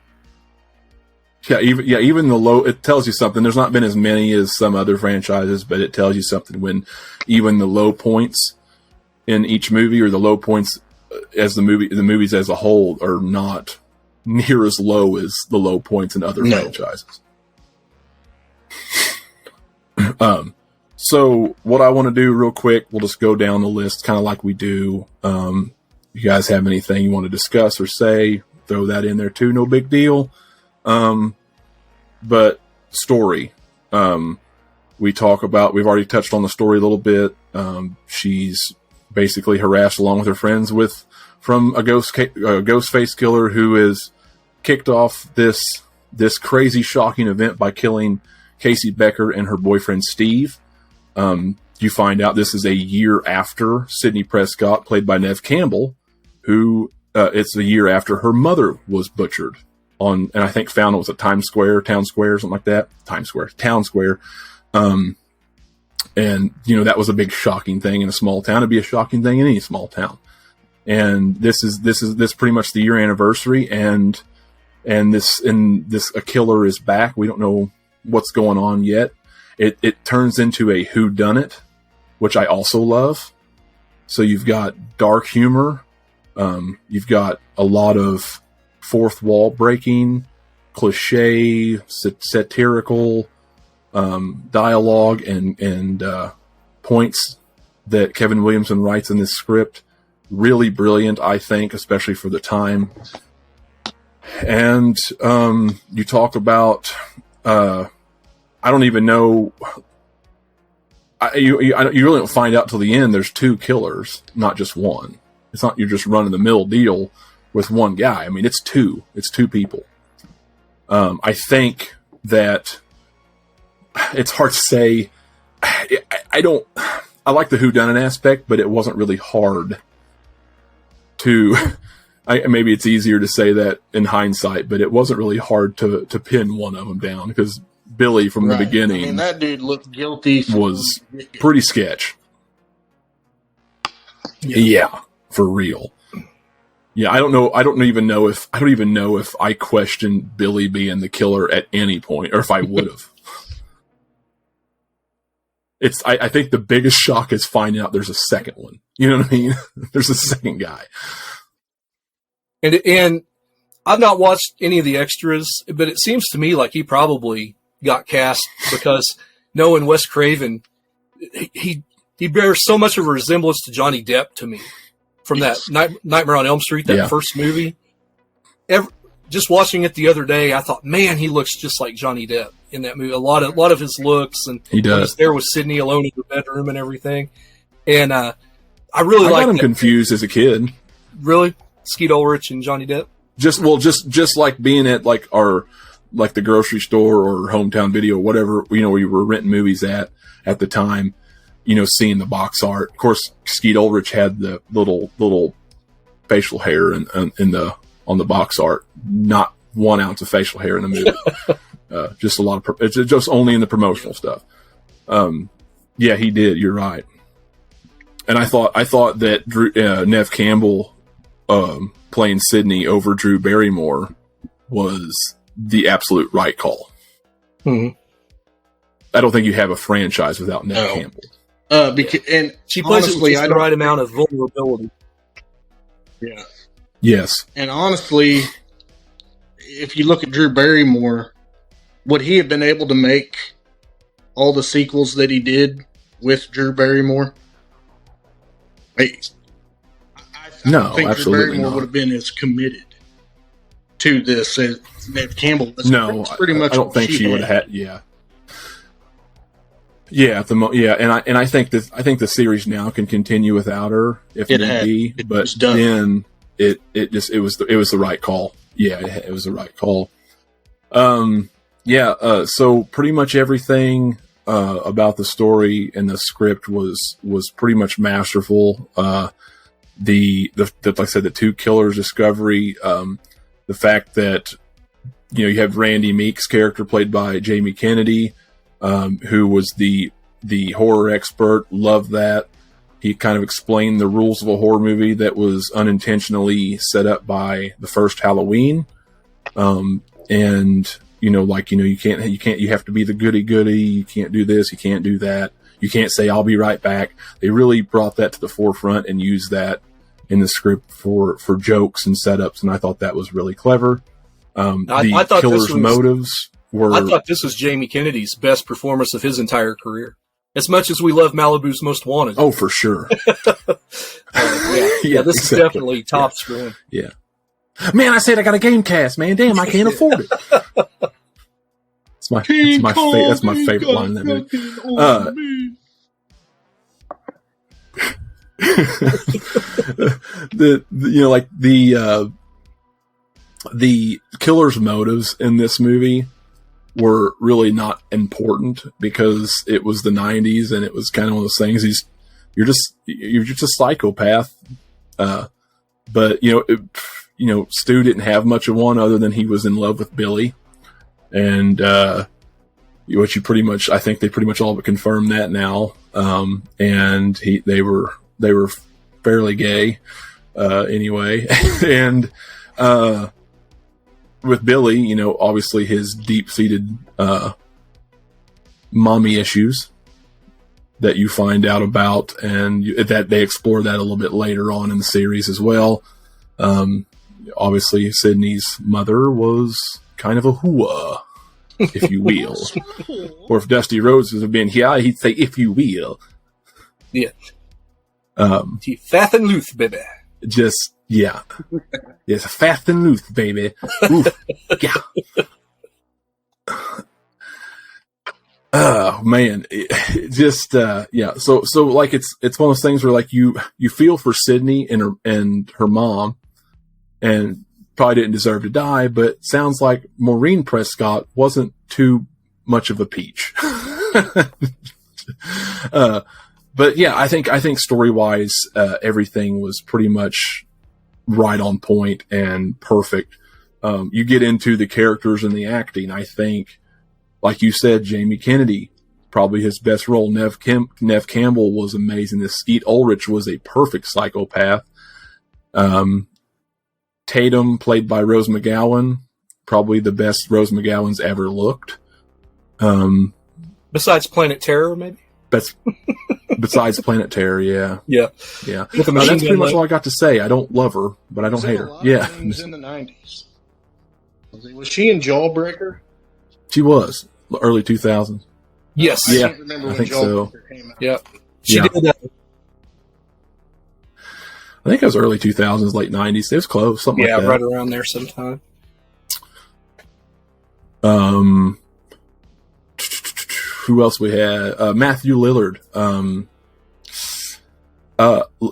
Even the low, it tells you something. There's not been as many as some other franchises, but it tells you something when even the low points in each movie, or the low points as the movies as a whole, are not near as low as the low points in other franchises. So what I want to do real quick, we'll just go down the list kind of like we do. You guys have anything you want to discuss or say, throw that in there too. No big deal. But story, we've already touched on the story a little bit. She's basically harassed along with her friends from a ghost face killer who has kicked off this crazy, shocking event by killing Casey Becker and her boyfriend Steve. You find out this is a year after Sidney Prescott, played by Neve Campbell, who it's a year after her mother was butchered and I think found it was at Town Square, something like that. Town Square. And that was a big shocking thing in a small town. It'd be a shocking thing in any small town. And this pretty much the year anniversary, and a killer is back. We don't know what's going on yet. It turns into a whodunit, which I also love. So you've got dark humor. You've got a lot of fourth wall breaking, cliche, satirical dialogue and points that Kevin Williamson writes in this script. Really brilliant, I think, especially for the time. And you talk about, I don't even know. You really don't find out till the end. There's two killers, not just one. It's not you're just running the mill deal with one guy. I mean, it's two. It's two people. I think that it's hard to say. I like the whodunit aspect, but it wasn't really hard to maybe it's easier to say that in hindsight, but it wasn't really hard to pin one of them down because Billy from the beginning, I mean, that dude looked guilty. Was pretty sketch. Yeah, for real. Yeah, I don't even know if I questioned Billy being the killer at any point, or if I would have. I think the biggest shock is finding out there's a second one. You know what I mean? There's a second guy. And I've not watched any of the extras, but it seems to me like he probably got cast because knowing Wes Craven, he bears so much of a resemblance to Johnny Depp to me from that Nightmare on Elm Street, that first movie. Just watching it the other day, I thought, man, he looks just like Johnny Depp in that movie. A lot of his looks, and he does. He's there with Sydney alone in the bedroom and everything. And I really got him confused as a kid. Really, Skeet Ulrich and Johnny Depp. Just like being at like the grocery store or Hometown Video, whatever, we were renting movies at the time, seeing the box art. Of course, Skeet Ulrich had the little facial hair on the box art, not 1 ounce of facial hair in the movie. Just a lot of, it's just only in the promotional stuff. Yeah, he did. You're right. And I thought that Nev Campbell, playing Sydney over Drew Barrymore was the absolute right call. Mm-hmm. I don't think you have a franchise without Nev Campbell. And she plays honestly, it with the right amount of vulnerability. Yeah. Yes. And honestly, if you look at Drew Barrymore, would he have been able to make all the sequels that he did with Drew Barrymore? No, think absolutely Drew Barrymore not. would have been as committed to this as Nev Campbell was. No, pretty much. I don't think she would have had. Yeah. Yeah, and I think the series now can continue without her if need be, but then it was the right call. Yeah, it was the right call. So pretty much everything about the story and the script was pretty much masterful. Like I said, the two killers discovery, the fact that you have Randy Meek's character played by Jamie Kennedy, who was the horror expert. Loved that. He kind of explained the rules of a horror movie that was unintentionally set up by the first Halloween. You have to be the goody. You can't do this. You can't do that. You can't say, I'll be right back. They really brought that to the forefront and used that in the script for jokes and setups. And I thought that was really clever. I thought killer's motives were... I thought this was Jamie Kennedy's best performance of his entire career. As much as we love Malibu's Most Wanted. Oh, for sure. This is definitely tops for him. Yeah. Man, I said I got a game cast, man. Damn, I can't afford it. That's my favorite line in that movie. The killer's motives in this movie were really not important because it was the 90s and it was kind of one of those things. You're just a psychopath. But Stu didn't have much of one other than he was in love with Billy, and I think they pretty much all but confirmed that now. And they were fairly gay anyway, and with Billy, obviously his deep-seated mommy issues that you find out about, and that they explore that a little bit later on in the series as well. Obviously, Sydney's mother was kind of a hooah, if you will. Or if Dusty Rhodes had been here, he'd say, if you will. Yeah. Fat and loose, baby. Just, yeah. Yes, fat and loose, baby. Oof. Yeah. Oh man, yeah. So like it's one of those things where like you feel for Sydney and her mom, and probably didn't deserve to die, but sounds like Maureen Prescott wasn't too much of a peach. But yeah, I think story wise, everything was pretty much right on point and perfect. You get into the characters and the acting. I think, like you said, Jamie Kennedy, probably his best role. Nev Campbell was amazing. This Skeet Ulrich was a perfect psychopath. Tatum, played by Rose McGowan, probably the best Rose McGowan's ever looked. Besides Planet Terror, maybe? Besides Planet Terror, yeah. Yeah. Yeah. That's pretty much all I got to say. I don't love her, but I don't hate her. Yeah. In the 90s. Was she in Jawbreaker? She was. Early 2000s. Yes. Yeah. I think so. Came out. Yeah. She did that. I think it was early 2000s, late 90s. It was close, something like that. Yeah, right around there sometime. Who else we had? Matthew Lillard.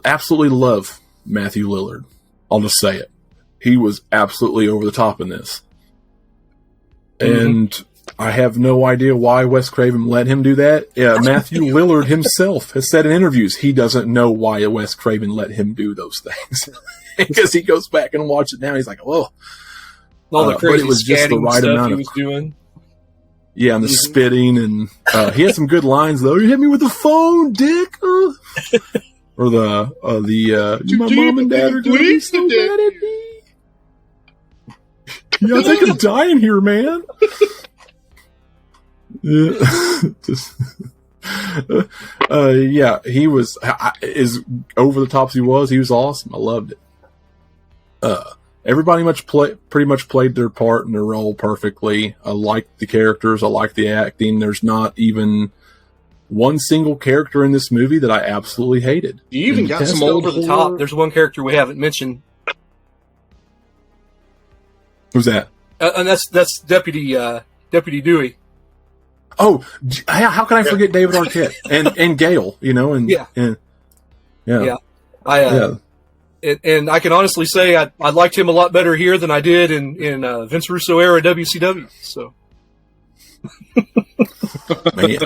Absolutely love Matthew Lillard. I'll just say it. He was absolutely over the top in this. And I have no idea why Wes Craven let him do that. Yeah, Matthew Lillard himself has said in interviews he doesn't know why Wes Craven let him do those things. Because he goes back and watches it now. He's like, oh. All the crazy it was just the right stuff amount he was doing. Yeah, and the spitting, and he had some good lines though. You hit me with the phone, dick. Or my mom and dad are going to be so mad at me. Yeah, I think I'm dying here, man. Yeah, he was as over the top as he was awesome. I loved it. Everybody pretty much played their part and their role perfectly. I liked the characters. I liked the acting. There's not even one single character in this movie that I absolutely hated. You even got some old over the top. There's one character we haven't mentioned. Who's that? And that's Deputy Dewey. Oh, how can I forget David Arquette and Gale? Yeah. Yeah. And I can honestly say I liked him a lot better here than I did in Vince Russo era WCW. So, man,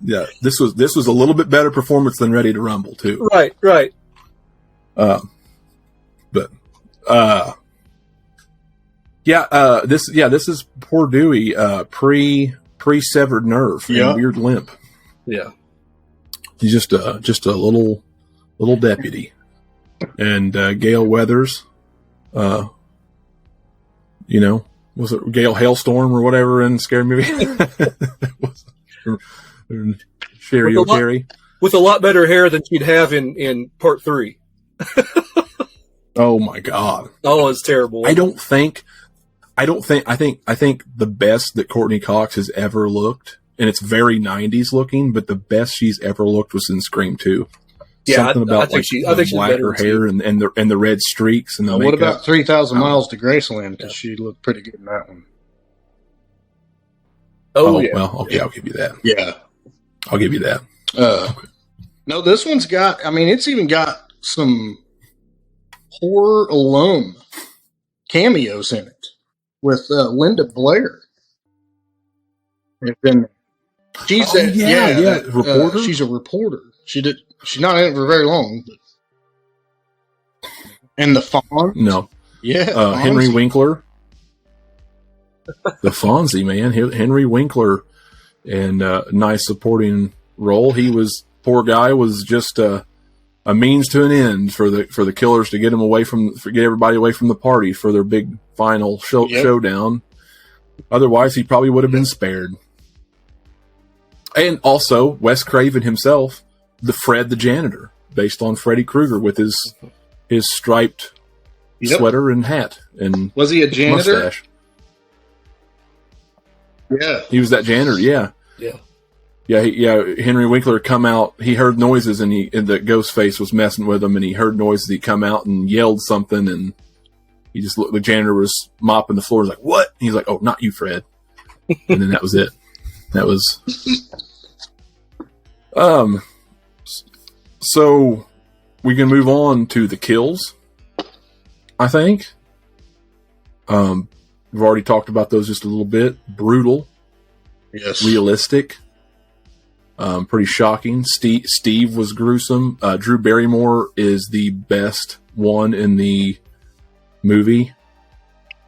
yeah, this was a little bit better performance than Ready to Rumble too. Right. This is poor Dewey, pre severed nerve and weird limp. Yeah, he's just a little deputy. And Gale Weathers, was it Gale Hailstorm or whatever in Scary Movie? Sherry O'Terry. With a lot better hair than she'd have in part 3. Oh my God. Oh, it's terrible. I think the best that Courtney Cox has ever looked, and it's very 90s looking, but the best she's ever looked was in Scream 2. Yeah, something about I think she's blacker hair and the red streaks and the makeup. What about 3,000 Miles to Graceland? Because she looked pretty good in that one. Oh yeah. Well, okay, I'll give you that. Yeah, I'll give you that. Okay. No, this one's got. I mean, it's even got some horror alum cameos in it with Linda Blair. She's reporter. She's a reporter. She's not in it for very long. But. And the Fawn? No. Yeah. Henry Winkler. The Fonzie, man. Henry Winkler. And nice supporting role. Poor guy was just a means to an end for the killers to get everybody away from the party for their big final showdown. Otherwise, he probably would have been spared. And also, Wes Craven himself, the Fred the janitor, based on Freddy Krueger with his striped sweater and hat and was he a janitor? Mustache. Yeah, he was that janitor. Yeah. Henry Winkler come out. He heard noises and the ghost face was messing with him, and he heard noises. He come out and yelled something, and he just looked. The janitor was mopping the floor. He's like, "What?" And he's like, "Oh, not you, Fred." And then that was it. That was. So we can move on to the kills. I think. We've already talked about those just a little bit. Brutal. Yes. Realistic. Pretty shocking. Steve was gruesome. Drew Barrymore is the best one in the movie.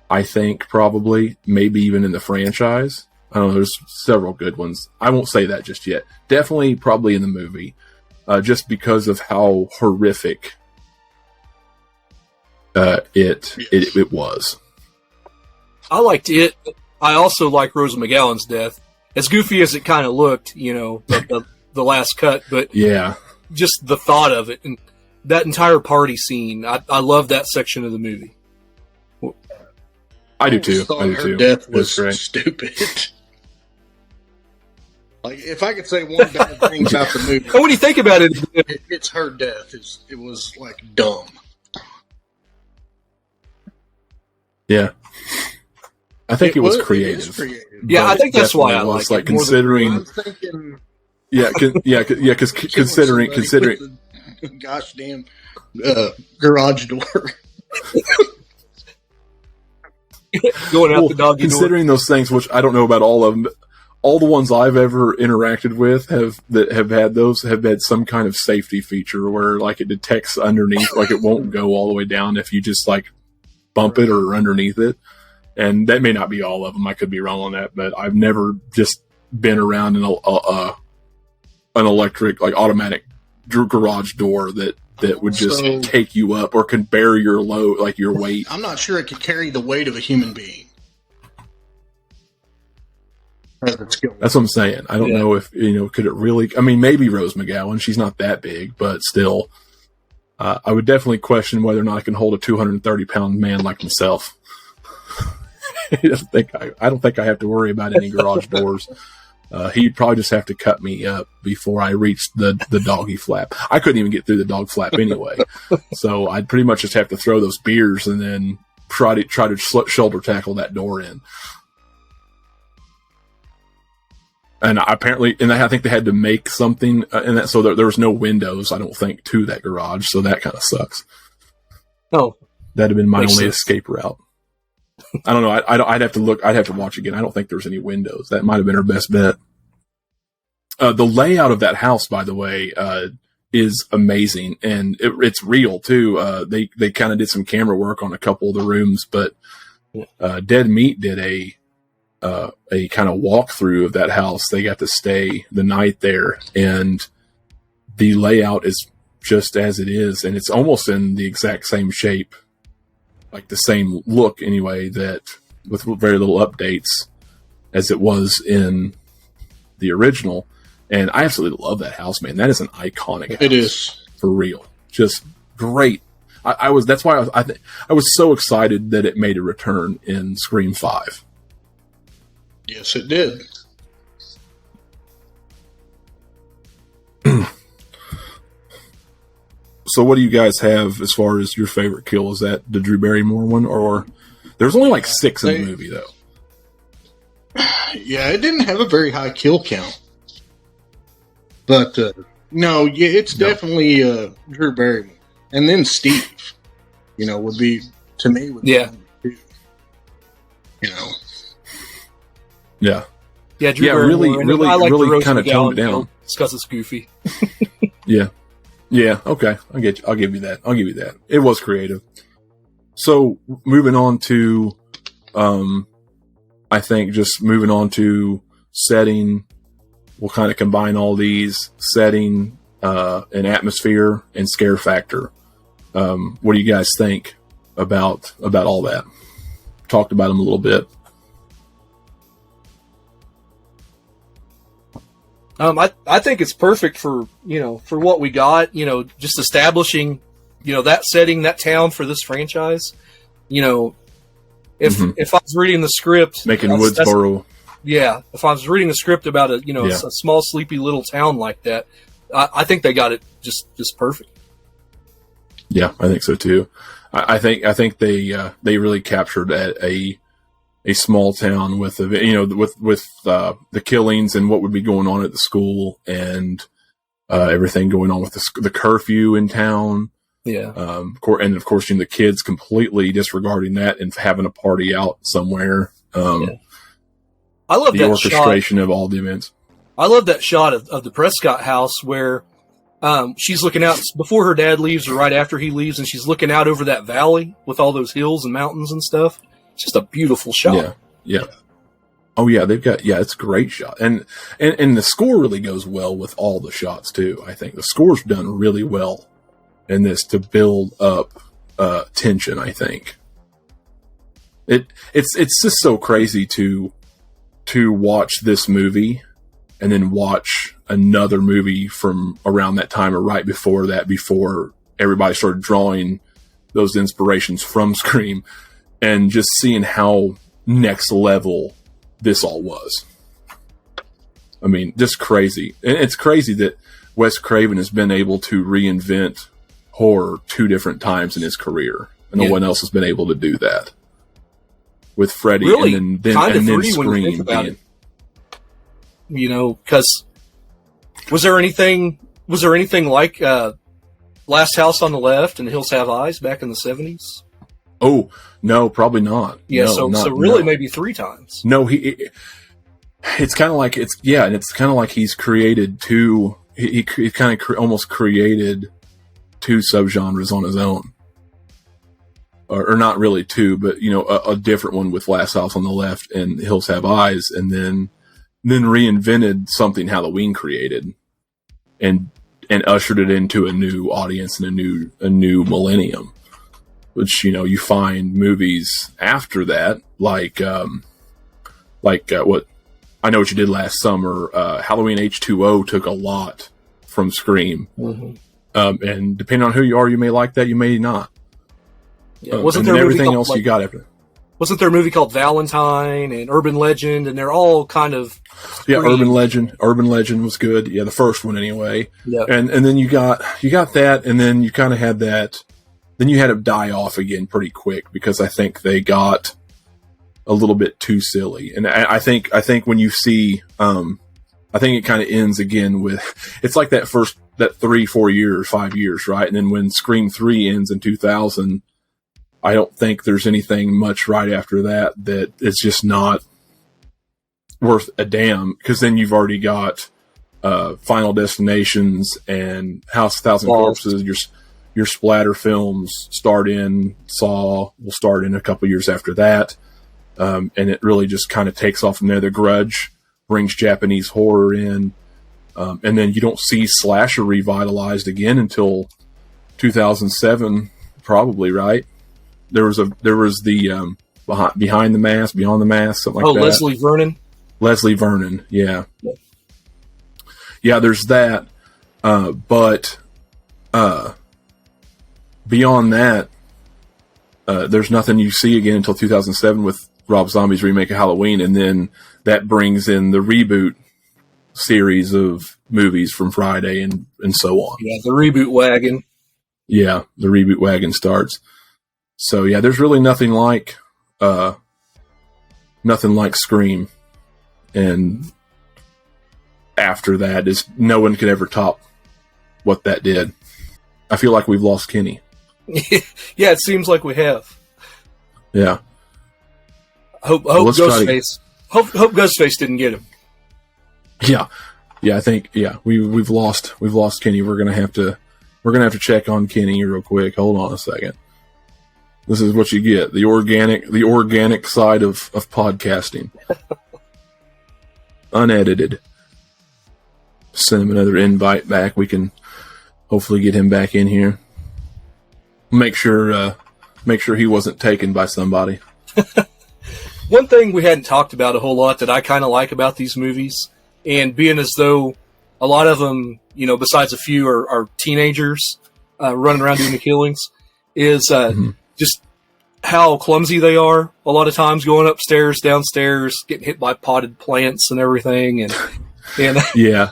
I think probably, maybe even in the franchise. I don't know. There's several good ones. I won't say that just yet. Definitely, probably in the movie, just because of how horrific it was. I liked it. I also like Rose McGowan's death. As goofy as it kind of looked, the last cut, but yeah, just the thought of it and that entire party scene. I love that section of the movie. I do too. Her death was stupid. Like, if I could say one bad thing about the movie, and when you think about it, it's her death. It was like dumb. Yeah, I think it was creative. Yeah, I think that's why I like it. Considering, because considering, gosh damn, garage door. Going out the doggy considering door. Those things, which I don't know about all of them, but all the ones I've ever interacted with have had some kind of safety feature where like it detects underneath, like it won't go all the way down if you just like bump it or underneath it. And that may not be all of them. I could be wrong on that, but I've never just been around an electric, like automatic garage door that would just take you up or can bear your load, like your weight. I'm not sure it could carry the weight of a human being. That's what I'm saying. I don't know if, could it really, I mean, maybe Rose McGowan, she's not that big, but still, I would definitely question whether or not I can hold a 230-pound man like myself. I don't think I have to worry about any garage doors. He'd probably just have to cut me up before I reached the doggy flap. I couldn't even get through the dog flap anyway. So I'd pretty much just have to throw those beers and then try to shoulder tackle that door in. And I think they had to make something in that, so there was no windows, I don't think, to that garage. So that kind of sucks. Oh, that'd have been my only escape route. I don't know. I'd have to look. I'd have to watch again. I don't think there's any windows. That might have been her best bet. The layout of that house, by the way, is amazing, and it's real too. They kind of did some camera work on a couple of the rooms, but Dead Meat did a kind of walkthrough of that house. They got to stay the night there, and the layout is just as it is, and it's almost in the exact same shape. Like the same look anyway, that with very little updates as it was in the original. And I absolutely love that house, man. That is an iconic house. It is. For real. Just great. That's why I was so excited that it made a return in Scream 5. Yes, it did. So what do you guys have as far as your favorite kill? Is that the Drew Barrymore one? Or there's only like 6 in the movie, though. Yeah, it didn't have a very high kill count. But, no, yeah, it's definitely Drew Barrymore. And then Steve, would be, to me, would be number 2. Yeah. Yeah, Drew Barrymore. Really kind of toned it down. It's because it's goofy. Yeah. Yeah, okay. I'll give you that. It was creative. So moving on to, I think just moving on to setting, we'll kind of combine all these: setting, and atmosphere and scare factor. What do you guys think about all that? Talked about them a little bit. I think it's perfect for what we got, just establishing, that setting, that town for this franchise. If I was reading the script, making Woodsboro. Yeah. If I was reading a script about a small, sleepy little town like that, I think they got it just perfect. Yeah, I think so too. I think they really captured a small town with the killings and what would be going on at the school and everything going on with the curfew in town. Yeah. And of course, the kids completely disregarding that and having a party out somewhere. I love the that orchestration of all the events. I love that shot of the Prescott house where she's looking out before her dad leaves or right after he leaves, and she's looking out over that valley with all those hills and mountains and stuff. It's just a beautiful shot. Yeah, yeah. Oh yeah, it's a great shot, and the score really goes well with all the shots too. I think the score's done really well in this to build up tension. I think it's just so crazy to watch this movie and then watch another movie from around that time or right before that, before everybody started drawing those inspirations from Scream, and just seeing how next level this all was. I mean, just crazy. And it's crazy that Wes Craven has been able to reinvent horror 2 different times in his career. And no one else has been able to do that. With Freddy really, and then Scream. When you think about it. You know, because was there anything like Last House on the Left and Hills Have Eyes back in the 70s? Oh, no, probably not. Yeah, no, so really maybe 3 times. No, it's kind of like it's kind of like he's created 2. He kind of almost created 2 subgenres on his own, or not really 2, but you know, a different one with Last House on the Left and Hills Have Eyes, and then reinvented something Halloween created, and ushered it into a new audience and a new millennium. Which, you know, you find movies after that, like what I Know What You Did Last Summer. Halloween H2O took a lot from Scream, and depending on who you are, you may like that, you may not. Yeah, wasn't there everything else you got after? Wasn't there a movie called Valentine and Urban Legend, and they're all kind of Scream. Yeah, Urban Legend was good. Yeah, the first one anyway. Yeah, and then you got that, and then you kind of had that. Then you had it die off again pretty quick because I think they got a little bit too silly. And I think when you see, I think it kind of ends again with, it's like that 3-4 years, 5 years, right? And then when Scream 3 ends in 2000, I don't think there's anything much right after that it's just not worth a damn, because then you've already got Final Destinations and House of 1,000 Corpses. Your splatter films start in, Saw will start in a couple years after that. And it really just kind of takes off from there. The Grudge brings Japanese horror in. And then you don't see slasher revitalized again until 2007, probably, right? There was the Behind the Mask, Beyond the Mask, something like that. Leslie Vernon. Leslie Vernon, yeah. Yeah, there's that. But beyond that, there's nothing you see again until 2007 with Rob Zombie's remake of Halloween, and then that brings in the reboot series of movies from Friday and so on. Yeah, the reboot wagon. Yeah, the reboot wagon starts. So yeah, there's really nothing like Scream, and after that is no one could ever top what that did. I feel like we've lost Kenny. Yeah, it seems like we have. Yeah. Hope Ghostface didn't get him. Yeah. Yeah, I think we've lost Kenny. We're gonna have to check on Kenny real quick. Hold on a second. This is what you get. The organic side of podcasting. Unedited. Send him another invite back. We can hopefully get him back in here. Make sure he wasn't taken by somebody. One thing we hadn't talked about a whole lot that I kind of like about these movies, and being as though a lot of them, you know, besides a few are teenagers running around doing the killings, is just how clumsy they are. A lot of times going upstairs, downstairs, getting hit by potted plants and everything, and yeah,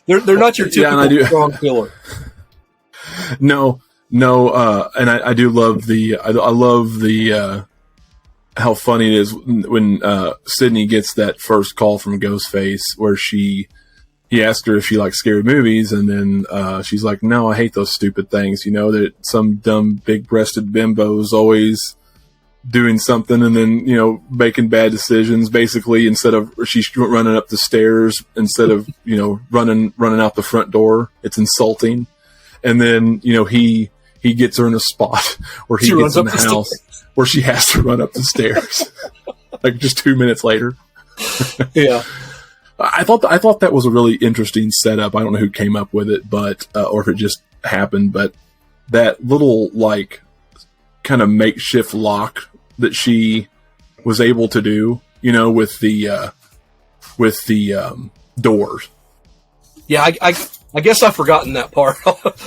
they're not your typical strong killer. No, and I do love I love the how funny it is when Sydney gets that first call from Ghostface where he asked her if she likes scary movies, and then she's like, "No, I hate those stupid things. You know that some dumb big-breasted bimbos always doing something and then, making bad decisions, basically, instead of she's running up the stairs instead of, running out the front door. It's insulting. And then, he gets her in a spot where he gets in the house where she has to run up the stairs. Like just 2 minutes later. Yeah. I thought that was a really interesting setup. I don't know who came up with it, but, or if it just happened, but that little, like, kind of makeshift lock that she was able to do, with the doors. Yeah, I guess I've forgotten that part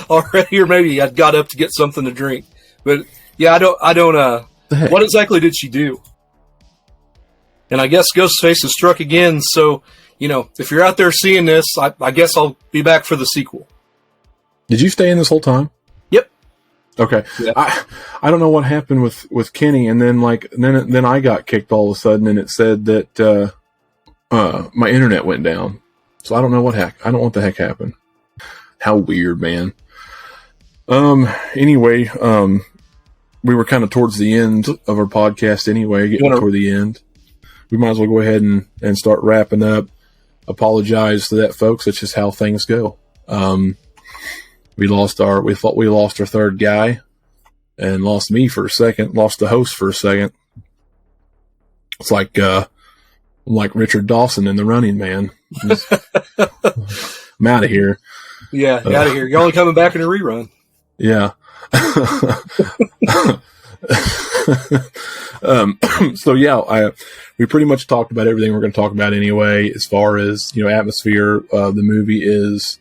already, or maybe I got up to get something to drink. But yeah, I don't. What exactly did she do? And I guess Ghostface is struck again. So if you're out there seeing this, I guess I'll be back for the sequel. Did you stay in this whole time? Yep. Okay. Yeah. I don't know what happened with Kenny, and then then I got kicked all of a sudden, and it said that my internet went down. So I don't know what the heck happened. How weird, man. Anyway, we were kind of towards the end of our podcast anyway, getting toward the end. We might as well go ahead and start wrapping up. Apologize to that, folks. It's just how things go. We thought we lost our third guy and lost me for a second, lost the host for a second. It's like, I'm like Richard Dawson in The Running Man. I'm out of here. Yeah, out of here. You're only coming back in a rerun. Yeah. So yeah, we pretty much talked about everything we're going to talk about anyway. As far as atmosphere, the movie is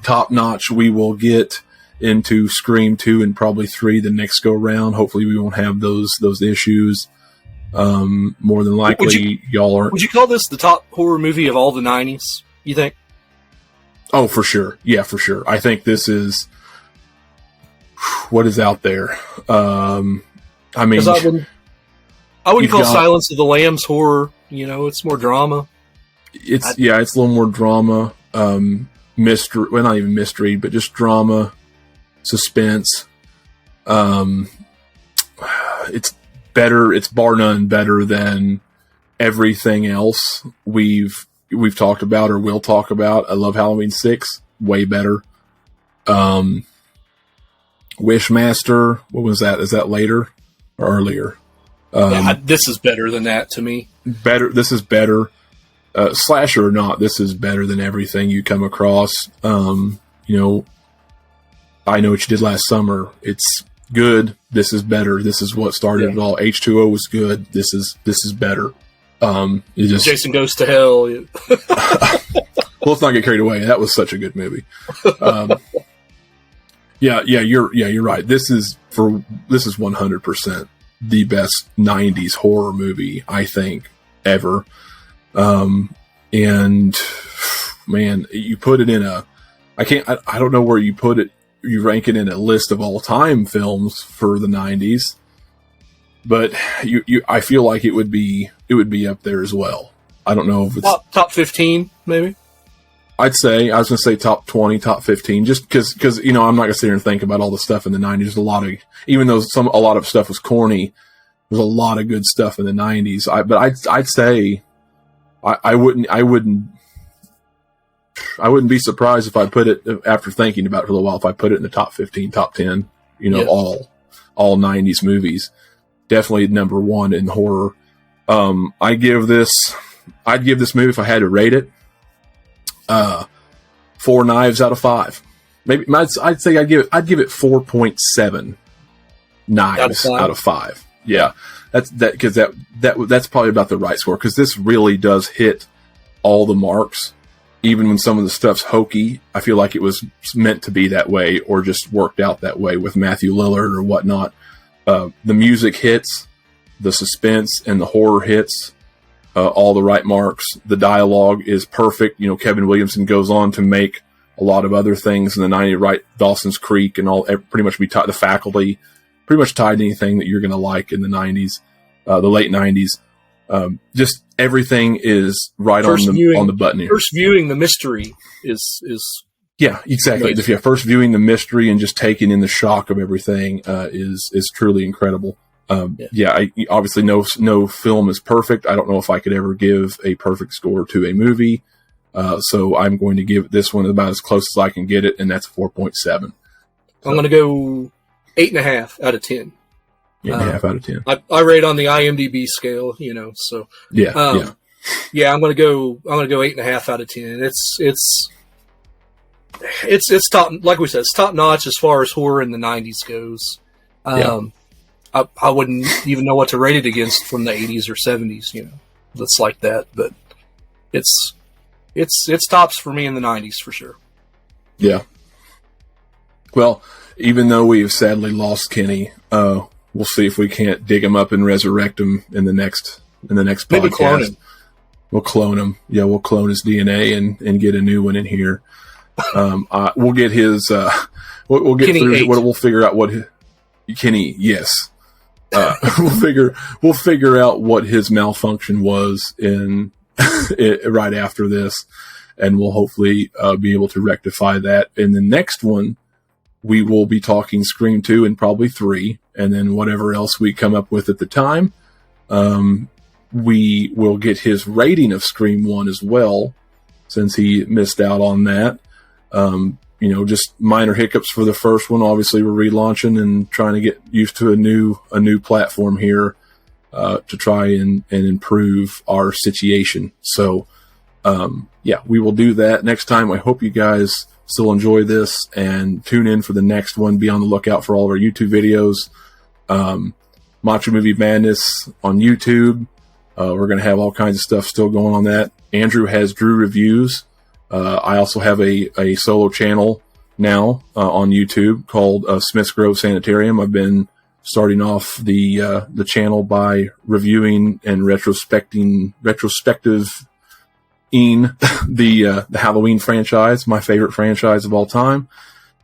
top notch. We will get into Scream 2 and probably 3 the next go round. Hopefully, we won't have those issues. More than likely, y'all are. Would you call this the top horror movie of all the 90s? You think? Oh, for sure. Yeah, for sure. I think this is what is out there. I mean, I wouldn't call Silence of the Lambs horror. It's more drama. It's a little more drama, mystery. Well, not even mystery, but just drama, suspense. It's better. It's bar none better than everything else we've talked about or will talk about. I love Halloween 6. Way better. Wishmaster. What was that? Is that later or earlier? This is better than that to me. Better. This is better. Slasher or not, this is better than everything you come across. I Know What You Did Last Summer. It's good. This is better. This is what started it all. H2O was good. This is better. Jason Goes to Hell. Well, let's not get carried away. That was such a good movie. You're right. This is 100% the best 90s horror movie, I think, ever. And man, you put it in I don't know where you put it. You rank it in a list of all time films for the 90s, but I feel like it would be up there as well. I don't know if it's top 15, maybe. I was going to say top 20, top 15, just because I'm not going to sit here and think about all the stuff in the 90s. There's a lot of, even though a lot of stuff was corny, there's a lot of good stuff in the 90s. But I'd say I wouldn't be surprised if I put it, after thinking about it for a little while, if I put it in the top 15, top 10, all 90s movies. Definitely number one in horror. I'd give this movie, if I had to rate it, 4 knives out of 5. Maybe I'd say I'd give it 4.7 knives out of 5. Yeah, that's probably about the right score, because this really does hit all the marks. Even when some of the stuff's hokey, I feel like it was meant to be that way, or just worked out that way with Matthew Lillard or whatnot. The music hits, the suspense and the horror hits, all the right marks. The dialogue is perfect. Kevin Williamson goes on to make a lot of other things in the 90s, right? Dawson's Creek and all, pretty much be tied, The Faculty, pretty much tied to anything that you're going to like in the 90s, the late 90s. Just everything is right on the button here. First viewing the mystery is yeah, exactly. First viewing the mystery and just taking in the shock of everything is truly incredible. Obviously no film is perfect. I don't know if I could ever give a perfect score to a movie. So I'm going to give this one about as close as I can get it, and that's 4.7. So, I'm going to go 8.5 out of 10. 8.5 out of 10. I rate on the IMDb scale, so. Yeah. I'm going to go 8.5 out of 10. It's top, like we said, it's top notch as far as horror in the 90s goes. I wouldn't even know what to rate it against from the 80s or 70s, that's like that, but it's tops for me in the 90s for sure. Yeah. Well, even though we have sadly lost Kenny, we'll see if we can't dig him up and resurrect him in the next podcast. Maybe clone him. We'll clone him. Yeah, we'll clone his DNA and get a new one in here. We'll get his. We'll get Kenny through. 8. We'll figure out what Kenny. Yes. We'll figure out what his malfunction was in right after this, and we'll hopefully be able to rectify that. In the next one, we will be talking Scream 2 and probably 3, and then whatever else we come up with at the time. We will get his rating of Scream 1 as well, since he missed out on that. Just minor hiccups for the first one. Obviously, we're relaunching and trying to get used to a new platform here to try and improve our situation. So, we will do that next time. I hope you guys still enjoy this and tune in for the next one. Be on the lookout for all of our YouTube videos. Macho Movie Madness on YouTube. We're going to have all kinds of stuff still going on that. Andrew has Drew Reviews. I also have a solo channel now on YouTube called Smith's Grove Sanitarium. I've been starting off the channel by reviewing and retrospective the Halloween franchise, my favorite franchise of all time.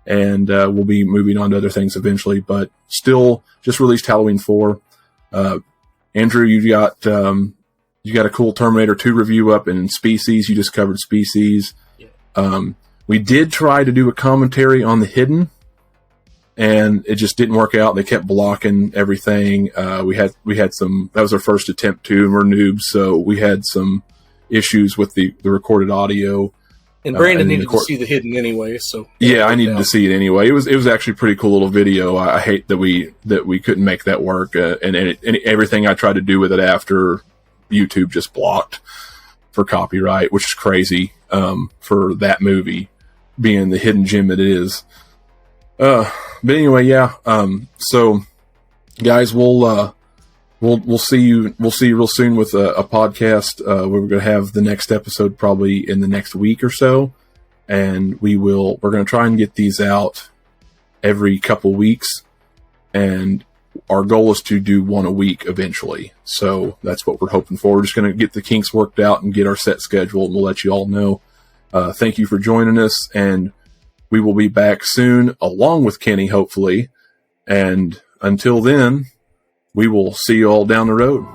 And we'll be moving on to other things eventually, but still just released Halloween 4. Andrew, you got a cool Terminator 2 review up, and Species, you just covered Species. We did try to do a commentary on The Hidden, and it just didn't work out. They kept blocking everything. We had some, that was our first attempt too, and we're noobs, so we had some issues with the recorded audio. And Brandon needed to see The Hidden anyway, so yeah, I needed to see it anyway. It was actually a pretty cool little video. I hate that we couldn't make that work, and everything I tried to do with it after YouTube just blocked for copyright, which is crazy for that movie being the hidden gem that it is. But anyway, yeah. So guys, we'll see you real soon with a podcast. We're going to have the next episode probably in the next week or so, and we're going to try and get these out every couple weeks, and our goal is to do one a week eventually. So that's what we're hoping for. We're just going to get the kinks worked out and get our set schedule, and we'll let you all know. Thank you for joining us, and we will be back soon along with Kenny, hopefully. And until then, we will see you all down the road.